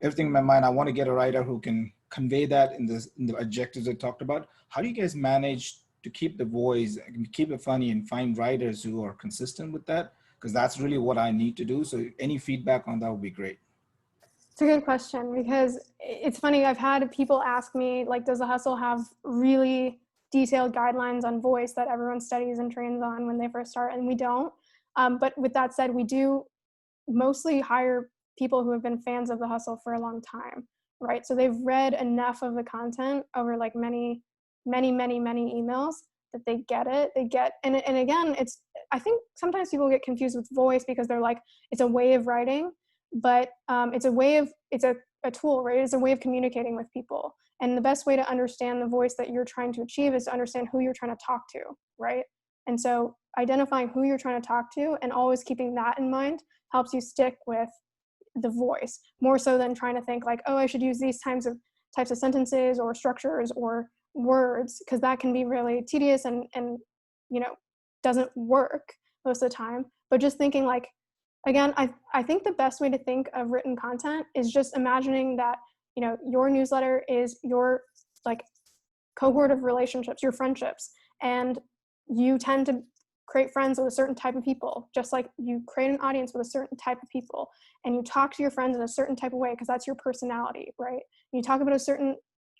everything in my mind, I want to get a writer who can convey that in the objectives I talked about. How do you guys manage to keep the voice, keep it funny, and find writers who are consistent with that? Because that's really what I need to do. So any feedback on that would be great. It's a good question, because it's funny, I've had people ask me, like, does the Hustle have really detailed guidelines on voice that everyone studies and trains on when they first start? And we don't. But with that said, we do mostly hire people who have been fans of the Hustle for a long time, right? So they've read enough of the content over like many emails that they get it. And again, I think sometimes people get confused with voice because they're like, it's a way of writing, but it's a tool, right? It's a way of communicating with people. And the best way to understand the voice that you're trying to achieve is to understand who you're trying to talk to, right? And so identifying who you're trying to talk to and always keeping that in mind helps you stick with the voice, more so than trying to think like, oh, I should use these types of sentences or structures or words, because that can be really tedious and doesn't work most of the time. But just thinking like, again, I think the best way to think of written content is just imagining that, your newsletter is your like cohort of relationships, your friendships, and you tend to create friends with a certain type of people, just like you create an audience with a certain type of people, and you talk to your friends in a certain type of way because that's your personality, right? And you talk about a certain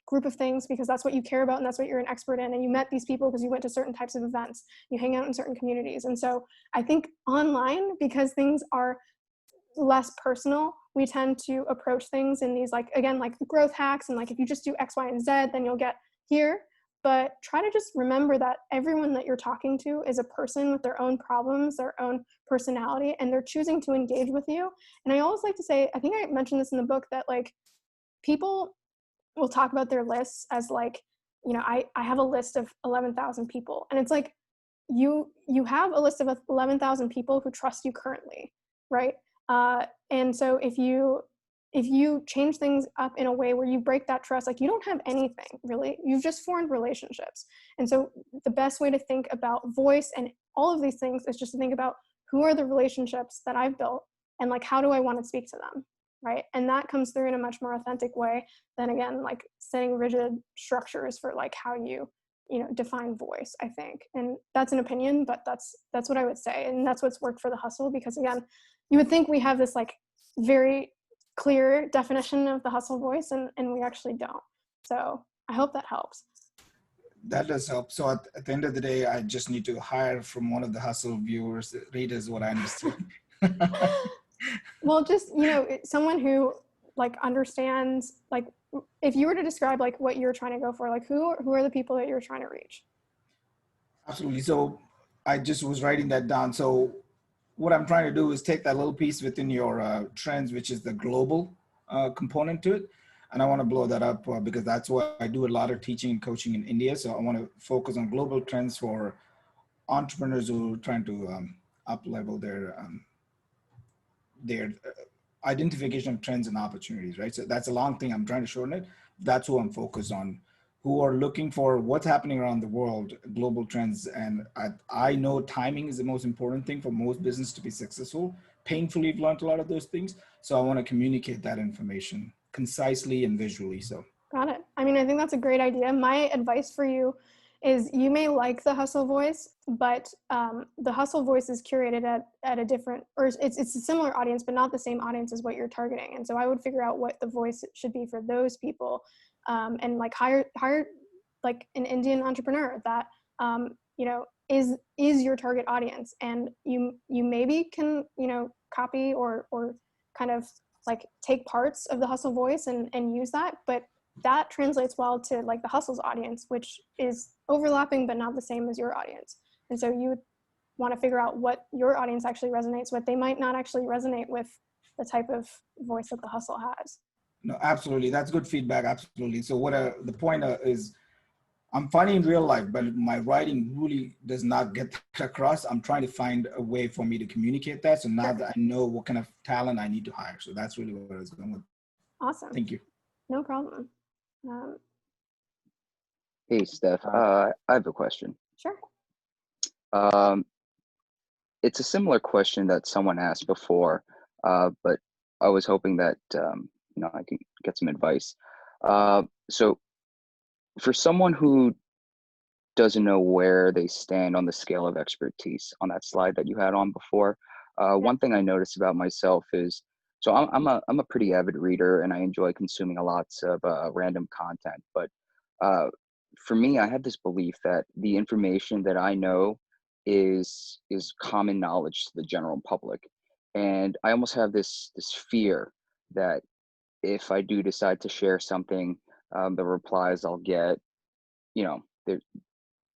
group of things because that's what you care about and that's what you're an expert in, and you met these people because you went to certain types of events, you hang out in certain communities. And so I think online, because things are less personal, we tend to approach things in these, like, again, like growth hacks, and like if you just do X, Y, and Z, then you'll get here. But try to just remember that everyone that you're talking to is a person with their own problems, their own personality, and they're choosing to engage with you. And I always like to say, I think I mentioned this in the book, that like people will talk about their lists as like, I have a list of 11,000 people. And it's like, you have a list of 11,000 people who trust you currently, right? And so if you change things up in a way where you break that trust, like you don't have anything really, you've just formed relationships. And so the best way to think about voice and all of these things is just to think about who are the relationships that I've built, and like, how do I want to speak to them, right? And that comes through in a much more authentic way than, again, like setting rigid structures for like how you define voice, I think. And that's an opinion, but that's what I would say. And that's what's worked for the Hustle, because again, you would think we have this like very clear definition of the Hustle voice, and we actually don't. So I hope that helps. That does help. So at the end of the day, I just need to hire from one of the Hustle viewers, readers, what I understood. Well, just, you know, someone who like understands, like if you were to describe like what you're trying to go for, like who are the people that you're trying to reach? Absolutely. So I just was writing that down. So what I'm trying to do is take that little piece within your trends, which is the global component to it. And I want to blow that up because that's what I do a lot of teaching and coaching in India. So I want to focus on global trends for entrepreneurs who are trying to up level their identification of trends and opportunities, right? So that's a long thing. I'm trying to shorten it. That's who I'm focused on, who are looking for what's happening around the world, global trends. And I know timing is the most important thing for most business to be successful. Painfully, I've learned a lot of those things. So I want to communicate that information concisely and visually. So Got it. I mean, I think that's a great idea. My advice for you is you may like the hustle voice, but the hustle voice is curated at a different, or it's a similar audience, but not the same audience as what you're targeting. And so I would figure out what the voice should be for those people, and like hire like an Indian entrepreneur that you know is your target audience, and you maybe can, you know, copy or kind of like take parts of the hustle voice and use that, but that translates well to like the hustle's audience, which is overlapping but not the same as your audience. And so you would want to figure out what your audience actually resonates with. They might not actually resonate with the type of voice that the hustle has. no, absolutely. That's good feedback. Absolutely. So what the point is, I'm funny in real life, but my writing really does not get that across. I'm trying to find a way for me to communicate that. So now that I know what kind of talent I need to hire. So that's really what I was going with. Awesome. Thank you. No problem. Hey, Steph, I have a question. Sure. It's a similar question that someone asked before, but I was hoping that you know, I can get some advice. So for someone who doesn't know where they stand on the scale of expertise on that slide that you had on before, one thing I noticed about myself is, so I'm a pretty avid reader and I enjoy consuming a lots of random content. But for me, I have this belief that the information that I know is common knowledge to the general public, and I almost have this fear that if I do decide to share something, the replies I'll get, you know,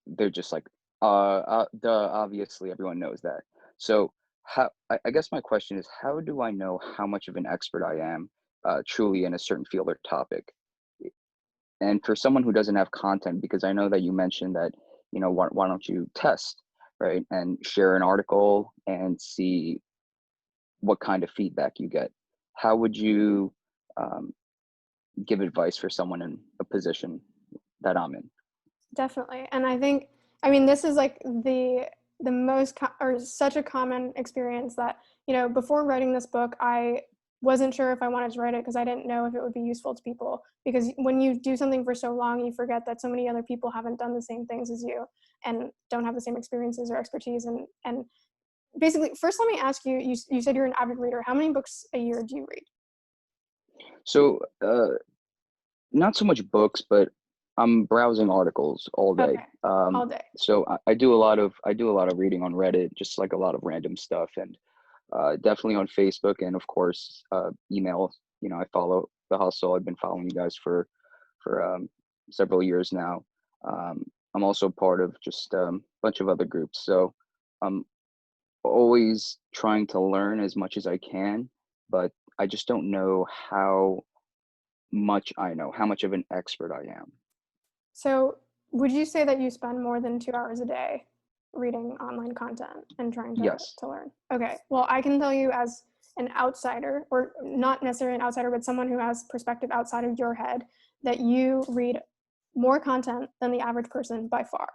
they're just like, duh, obviously everyone knows that. So how, I guess my question is, how do I know how much of an expert I am truly in a certain field or topic? And for someone who doesn't have content, because I know that you mentioned that, you know, why don't you test, right? And share an article and see what kind of feedback you get. How would you give advice for someone in a position that I'm in? Definitely. And I think, I mean, this is like the most or such a common experience that, you know, before writing this book, I wasn't sure if I wanted to write it because I didn't know if it would be useful to people, because when you do something for so long, you forget that so many other people haven't done the same things as you and don't have the same experiences or expertise. And basically, first, let me ask you, you said you're an avid reader. How many books a year do you read? So not so much books, but I'm browsing articles all day. Okay. All day. So I do a lot of reading on Reddit, just like a lot of random stuff, and definitely on Facebook, and of course email. You know, I follow the hustle. I've been following you guys for several years now. I'm also part of just a bunch of other groups. So I'm always trying to learn as much as I can, but I just don't know how much I know, how much of an expert I am. So would you say that you spend more than 2 hours a day reading online content and trying Yes. to learn? Okay. Well, I can tell you as an outsider, or not necessarily an outsider, but someone who has perspective outside of your head, that you read more content than the average person by far,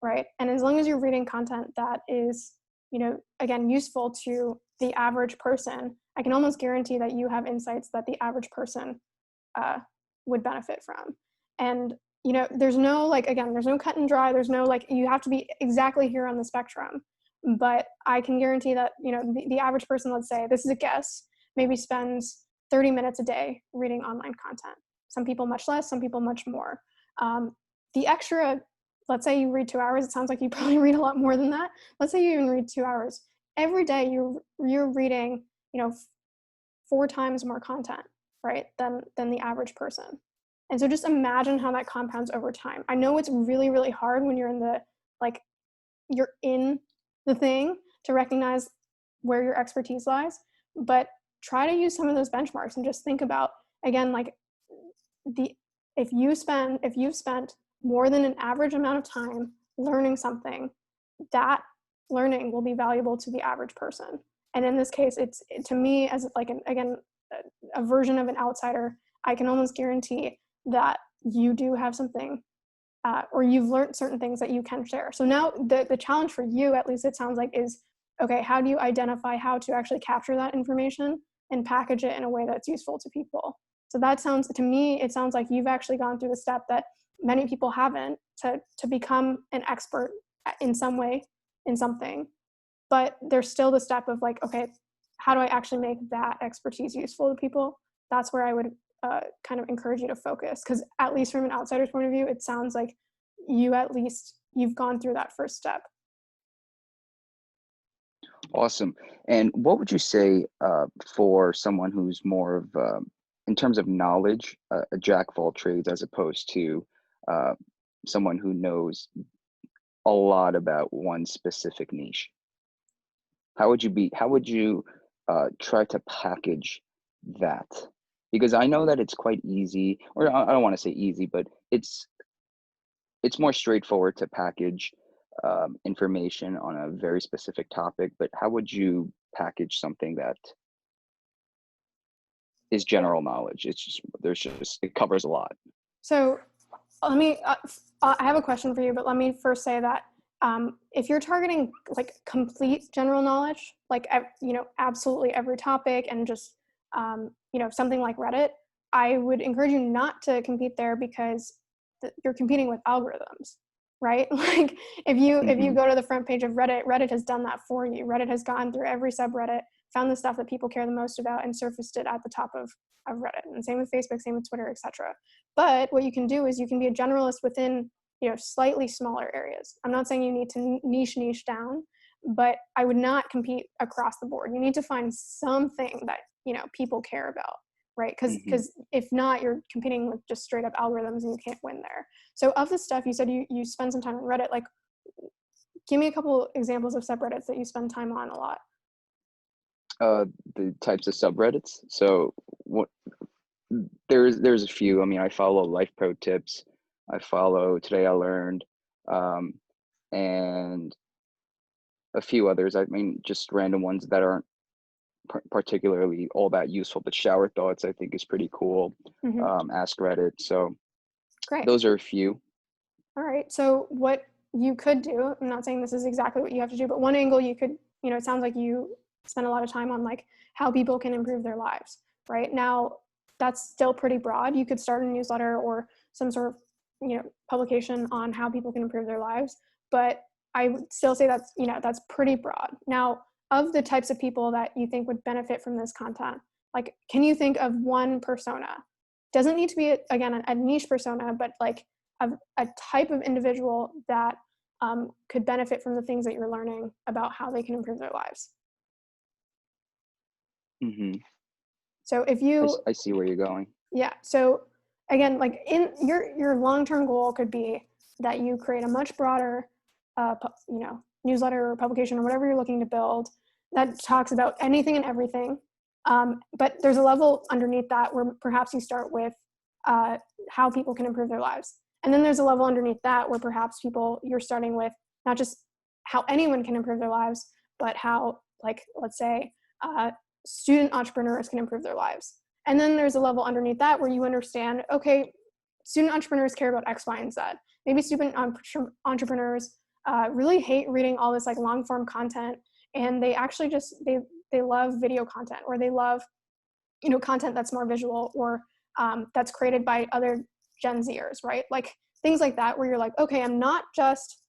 right? And as long as you're reading content that is, you know, again, useful to the average person, I can almost guarantee that you have insights that the average person would benefit from. And you know, there's no, like, again, there's no cut and dry, there's no like, you have to be exactly here on the spectrum, but I can guarantee that, you know, the average person, let's say, this is a guess, maybe spends 30 minutes a day reading online content. Some people much less, some people much more. The extra, let's say you read 2 hours, it sounds like you probably read a lot more than that. Let's say you even read 2 hours. Every day you're reading, you know, 4 times more content, right, than the average person. And so just imagine how that compounds over time. I know it's really, really hard when you're in the, like, you're in the thing to recognize where your expertise lies, but try to use some of those benchmarks and just think about, again, like, if you've spent more than an average amount of time learning something, that learning will be valuable to the average person. And in this case, it's, to me, as like a version of an outsider, I can almost guarantee that you do have something, or you've learned certain things that you can share. So now the challenge for you, at least it sounds like, is, okay, how do you identify how to actually capture that information and package it in a way that's useful to people? So that sounds, to me, it sounds like you've actually gone through the step that many people haven't, to become an expert in some way, in something. But there's still the step of, like, okay, how do I actually make that expertise useful to people? That's where I would kind of encourage you to focus, because at least from an outsider's point of view, it sounds like you've gone through that first step. Awesome. And what would you say for someone who's more of, in terms of knowledge, a jack of all trades, as opposed to someone who knows a lot about one specific niche? How would you try to package that? Because I know that it's quite easy, or I don't want to say easy, but it's more straightforward to package information on a very specific topic. But how would you package something that is general knowledge? It covers a lot. So let me, I have a question for you, but let me first say that if you're targeting, like, complete general knowledge, like, absolutely every topic, and just, something like Reddit, I would encourage you not to compete there, because you're competing with algorithms, right? Like, if you go to the front page of Reddit has done that for you. Reddit has gone through every subreddit, found the stuff that people care the most about, and surfaced it at the top of Reddit. And same with Facebook, same with Twitter, etc. But what you can do is you can be a generalist within, slightly smaller areas. I'm not saying you need to niche down, but I would not compete across the board. You need to find something that, people care about, right? Because if not, you're competing with just straight up algorithms, and you can't win there. So of the stuff you said you spend some time on Reddit, like, give me a couple examples of subreddits that you spend time on a lot. The types of subreddits. So there's a few. I mean, I follow Life Pro Tips. I follow Today I Learned, and a few others. I mean, just random ones that aren't particularly all that useful. But Shower Thoughts, I think, is pretty cool. Ask Reddit. So great. Those are a few. All right. So what you could do, I'm not saying this is exactly what you have to do, but one angle you could, it sounds like you spend a lot of time on, like, how people can improve their lives. Right now, that's still pretty broad. You could start a newsletter or some sort of, publication on how people can improve their lives. But I would still say that's pretty broad. Now, of the types of people that you think would benefit from this content, like, can you think of one persona? Doesn't need to be, again, a niche persona, but like a type of individual that could benefit from the things that you're learning about how they can improve their lives. So if you, I see where you're going. Yeah. So again, like, in your long-term goal could be that you create a much broader, newsletter or publication or whatever you're looking to build that talks about anything and everything. But there's a level underneath that where perhaps you start with how people can improve their lives. And then there's a level underneath that where perhaps you're starting with not just how anyone can improve their lives, but how, like, let's say, student entrepreneurs can improve their lives. And then there's a level underneath that where you understand, okay, student entrepreneurs care about X, Y, and Z. Maybe student entrepreneurs really hate reading all this, like, long form content, and they actually just, they love video content, or they love, content that's more visual, or that's created by other Gen Zers, right? Like, things like that, where you're like, okay, I'm not just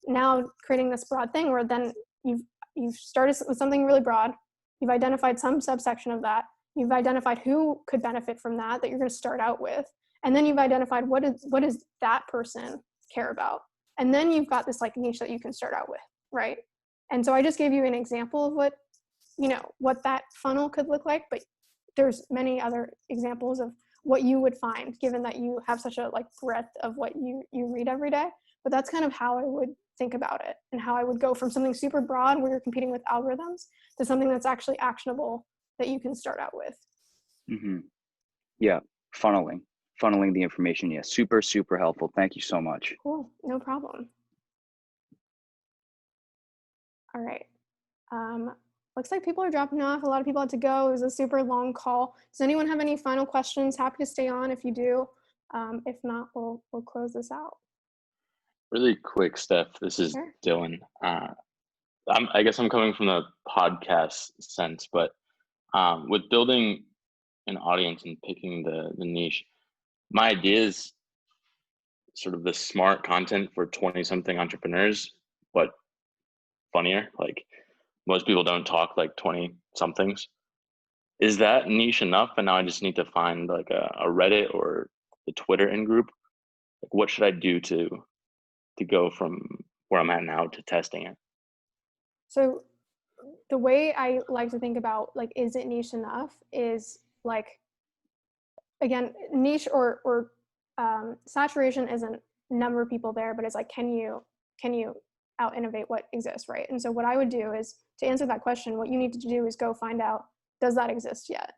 now creating this broad thing, where then you've started with something really broad, you've identified some subsection of that, you've identified who could benefit from that you're going to start out with, and then you've identified what does that person care about, and then you've got this, like, niche that you can start out with, right? And so I just gave you an example of what that funnel could look like, but there's many other examples of what you would find, given that you have such a like breadth of what you read every day. But that's kind of how I would think about it, and how I would go from something super broad where you're competing with algorithms to something that's actually actionable that you can start out with. Mm-hmm. Yeah, funneling the information. Yeah, super, super helpful. Thank you so much. Cool, no problem. All right. Looks like people are dropping off. A lot of people had to go. It was a super long call. Does anyone have any final questions? Happy to stay on if you do. If not, we'll close this out. Really quick, Steph. This is Sure. Dylan. I guess I'm coming from the podcast sense, but with building an audience and picking the niche, my idea is sort of the smart content for 20-something entrepreneurs, but funnier. Like most people don't talk like 20-somethings. Is that niche enough? And now I just need to find like a Reddit or the Twitter in group. Like, what should I do to go from where I'm at now to testing it? So the way I like to think about like, is it niche enough, is like, again, niche or saturation isn't number of people there, but it's like, can you out innovate what exists, right? And so what I would do is, to answer that question, what you need to do is go find out, does that exist yet,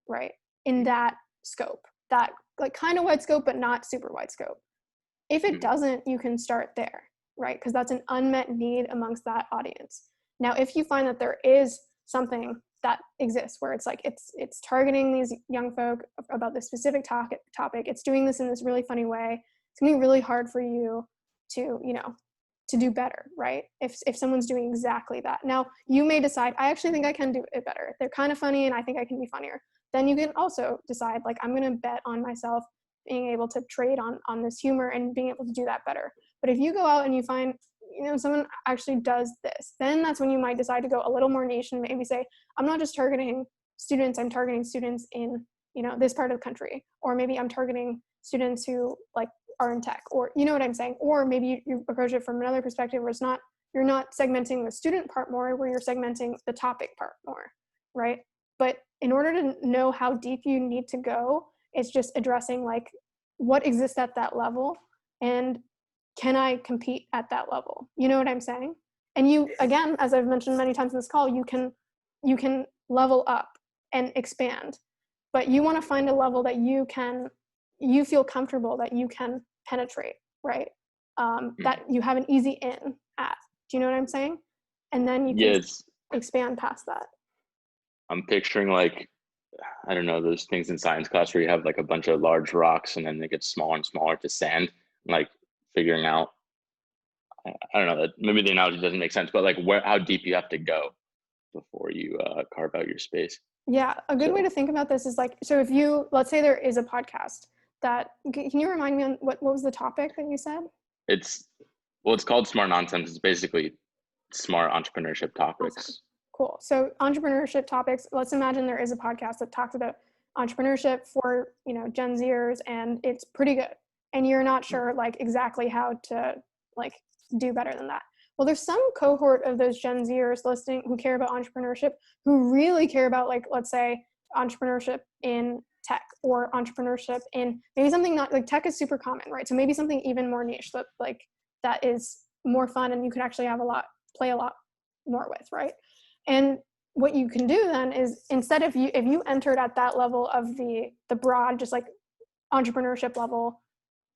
right? In that scope, that like kind of wide scope, but not super wide scope. If it doesn't, you can start there, right? Because that's an unmet need amongst that audience. Now, if you find that there is something that exists where it's like it's targeting these young folk about this specific topic, it's doing this in this really funny way, it's gonna be really hard for you to, to do better, right? If someone's doing exactly that. Now, you may decide, I actually think I can do it better. They're kind of funny and I think I can be funnier. Then you can also decide, like, I'm gonna bet on myself being able to trade on this humor and being able to do that better. But if you go out and you find, someone actually does this, then that's when you might decide to go a little more niche and maybe say, I'm not just targeting students, I'm targeting students in, this part of the country. Or maybe I'm targeting students who like are in tech, or you know what I'm saying? Or maybe you approach it from another perspective where you're not segmenting the student part more, where you're segmenting the topic part more, right? But in order to know how deep you need to go, it's just addressing like what exists at that level and can I compete at that level? You know what I'm saying? And you, again, as I've mentioned many times in this call, you can level up and expand, but you want to find a level that you feel comfortable that you can penetrate, right? That you have an easy in at. Do you know what I'm saying? And then you can expand past that. I'm picturing like, I don't know, those things in science class where you have like a bunch of large rocks and then they get smaller and smaller to sand, like figuring out, I don't know, that maybe the analogy doesn't make sense, but like how deep you have to go before you carve out your space. Yeah, a good way to think about this is like, so if you, let's say there is a podcast that, can you remind me on what was the topic that you said? It's called Smart Nonsense. It's basically smart entrepreneurship topics. Awesome. Cool. So entrepreneurship topics, let's imagine there is a podcast that talks about entrepreneurship for, Gen Zers, and it's pretty good. And you're not sure like exactly how to like do better than that. Well, there's some cohort of those Gen Zers listening who care about entrepreneurship, who really care about, like, let's say entrepreneurship in tech, or entrepreneurship in maybe something not like tech is super common, right? So maybe something even more niche that is more fun and you can actually play a lot more with, right? And what you can do then is, instead if you entered at that level of the broad, just like entrepreneurship level,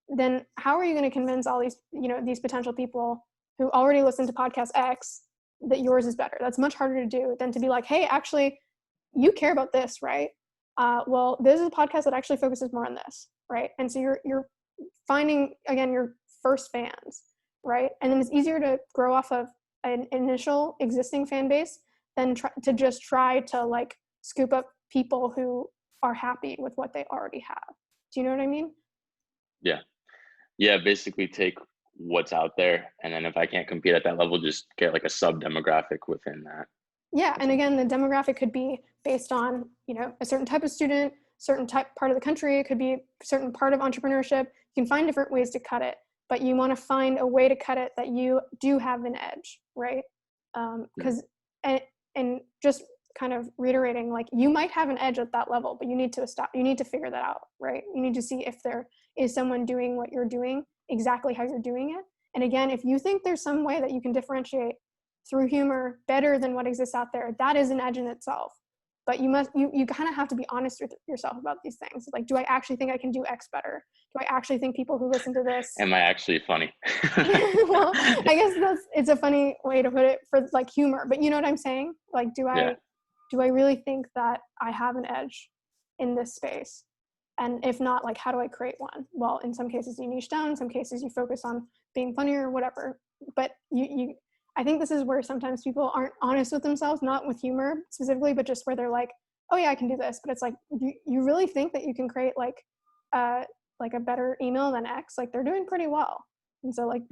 then how are you going to convince all these, these potential people who already listen to podcast X that yours is better? That's much harder to do than to be like, hey, actually, you care about this, right? Well, this is a podcast that actually focuses more on this, right? And so you're finding, again, your first fans, right? And then it's easier to grow off of an initial existing fan base than to just try to like scoop up people who are happy with what they already have. Do you know what I mean? Yeah, basically take what's out there, and then if I can't compete at that level, just get like a sub demographic within that. Yeah, and again, the demographic could be based on, a certain type of student, certain part of the country. It could be a certain part of entrepreneurship. You can find different ways to cut it, but you want to find a way to cut it that you do have an edge, right? Because and just kind of reiterating, like, you might have an edge at that level, but you need to stop. You need to figure that out, right? You need to see if there is someone doing what you're doing exactly how you're doing it. And again, if you think there's some way that you can differentiate through humor better than what exists out there, that is an edge in itself. But you kind of have to be honest with yourself about these things. Like, do I actually think I can do X better? Do I actually think people who listen to this? Am I actually funny? Well, I guess it's a funny way to put it for like humor, but you know what I'm saying? Like, do I really think that I have an edge in this space? And if not, like, how do I create one? Well, in some cases you niche down, in some cases you focus on being funnier or whatever. But I think this is where sometimes people aren't honest with themselves, not with humor specifically, but just where they're like, oh yeah, I can do this. But it's like, you really think that you can create like a better email than X? Like, they're doing pretty well. And so, like,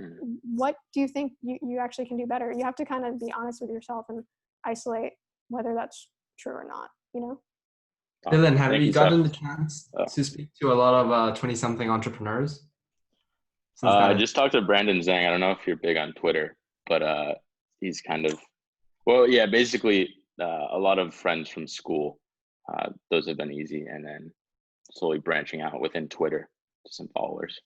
what do you think you actually can do better? You have to kind of be honest with yourself and isolate whether that's true or not, you know? Dylan, have you gotten the chance to speak to a lot of 20-something entrepreneurs? I just talked to Brandon Zhang. I don't know if you're big on Twitter, but he's kind of, well, yeah, basically a lot of friends from school. Those have been easy, and then slowly branching out within Twitter to some followers.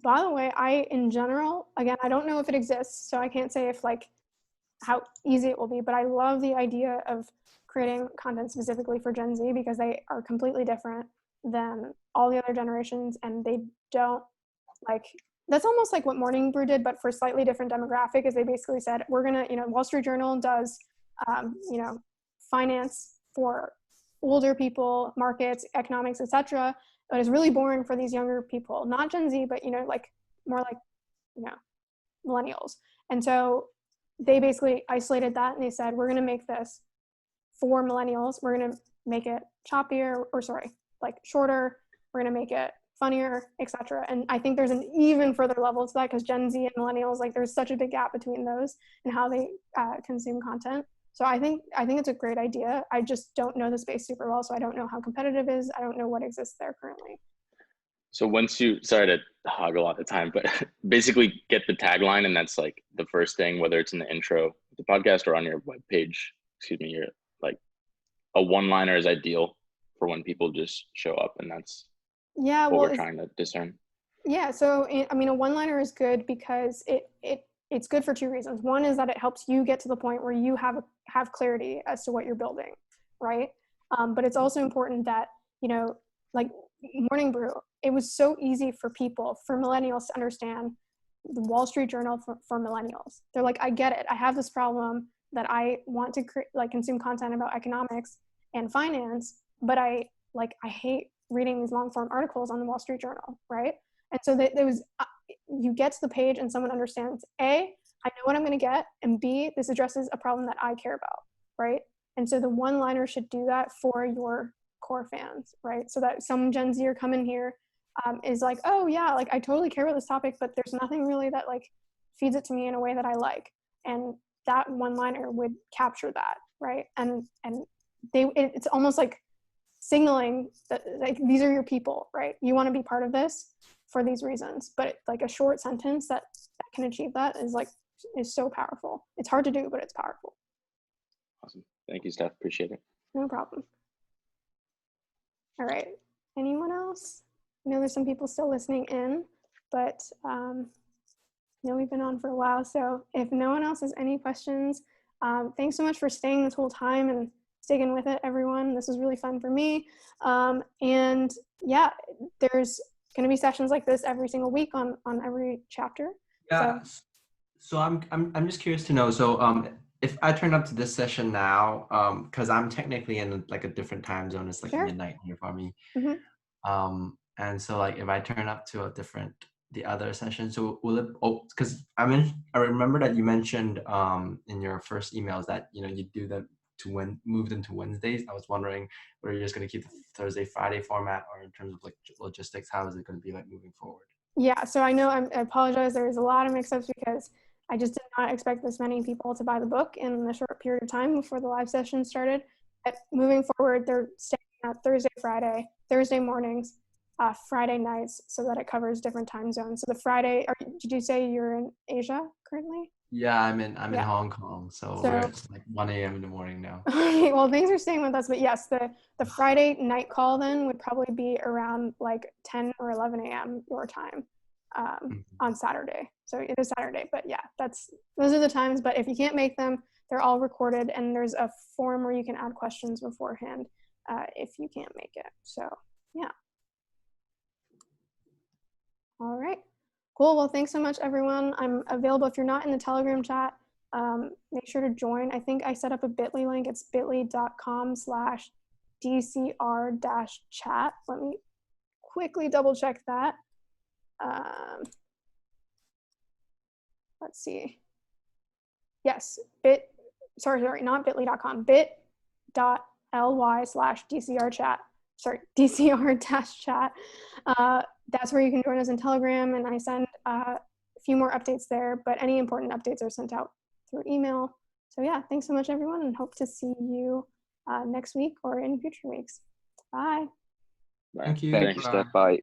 By the way, in general, again, I don't know if it exists, so I can't say if like how easy it will be, but I love the idea of creating content specifically for Gen Z because they are completely different than all the other generations, and they don't like, that's almost like what Morning Brew did, but for a slightly different demographic, is they basically said, we're gonna, Wall Street Journal does, finance for older people, markets, economics, etc. But it's really boring for these younger people, not Gen Z, but like more like millennials. And so they basically isolated that, and they said, we're going to make this for millennials. We're going to make it choppier, like shorter. We're going to make it funnier, etc. And I think there's an even further level to that because Gen Z and millennials, like, there's such a big gap between those and how they consume content. So I think it's a great idea. I just don't know the space super well, so I don't know how competitive it is. I don't know what exists there currently. So once you, sorry to hog a lot of time, but basically get the tagline, and that's like the first thing, whether it's in the intro of the podcast or on your webpage, you're like, a one-liner is ideal for when people just show up, and that's what we're trying to discern. Yeah, so I mean, a one-liner is good because it's good for two reasons. One is that it helps you get to the point where you have clarity as to what you're building, right? But it's also important that, like Morning Brew, it was so easy for millennials to understand the Wall Street Journal for millennials. They're like, I get it. I have this problem that I want to consume content about economics and finance, but I hate reading these long form articles on the Wall Street Journal, right? And so you get to the page and someone understands, A, I know what I'm going to get, and B, this addresses a problem that I care about, right? And so the one-liner should do that for your core fans, right? So that some Gen Zer come in here is like, oh yeah, like I totally care about this topic, but there's nothing really that like feeds it to me in a way that I like. And that one-liner would capture that, right? And it's almost like signaling that like these are your people, right? You want to be part of this for these reasons. But like a short sentence that can achieve that is so powerful. It's hard to do, but it's powerful. Awesome. Thank you, Steph. Appreciate it. No problem. All right. Anyone else? I know there's some people still listening in, but we've been on for a while. So if no one else has any questions, thanks so much for staying this whole time and sticking with it, everyone. This was really fun for me. And yeah, there's going to be sessions like this every single week on every chapter. Yeah. So I'm just curious to know. So if I turn up to this session now, because I'm technically in like a different time zone, it's like midnight here for me. Mm-hmm. And so like if I turn up to the other session, so will it? Because I remember that you mentioned in your first emails that you do them move them to Wednesdays. I was wondering whether you're just going to keep the Thursday, Friday format, or in terms of like logistics, how is it going to be like moving forward? Yeah, so I know I apologize. There's a lot of mix-ups because I just did not expect this many people to buy the book in a short period of time before the live session started. But moving forward, they're staying at Thursday mornings, Friday nights, so that it covers different time zones. So the Friday, did you say you're in Asia currently? Yeah, I'm in Yeah. Hong Kong, so So- it's like 1 a.m. in the morning now. Okay, well, thanks for staying with us. But yes, the Friday night call then would probably be around like 10 or 11 a.m. your time on Saturday. So it is Saturday, but yeah, those are the times. But if you can't make them, they're all recorded, and there's a form where you can add questions beforehand if you can't make it. So yeah. All right, cool. Well, thanks so much, everyone. I'm available if you're not in the Telegram chat. Make sure to join. I think I set up a bit.ly link. It's bit.ly/DCR-chat. Let me quickly double check that. Let's see. Yes, sorry, not bit.ly.com, bit.ly/DCR-chat. Sorry, DCR-chat. That's where you can join us in Telegram, and I send a few more updates there, but any important updates are sent out through email. So yeah, thanks so much, everyone, and hope to see you next week or in future weeks. Bye. Thank you. Thank you, Steph. Bye.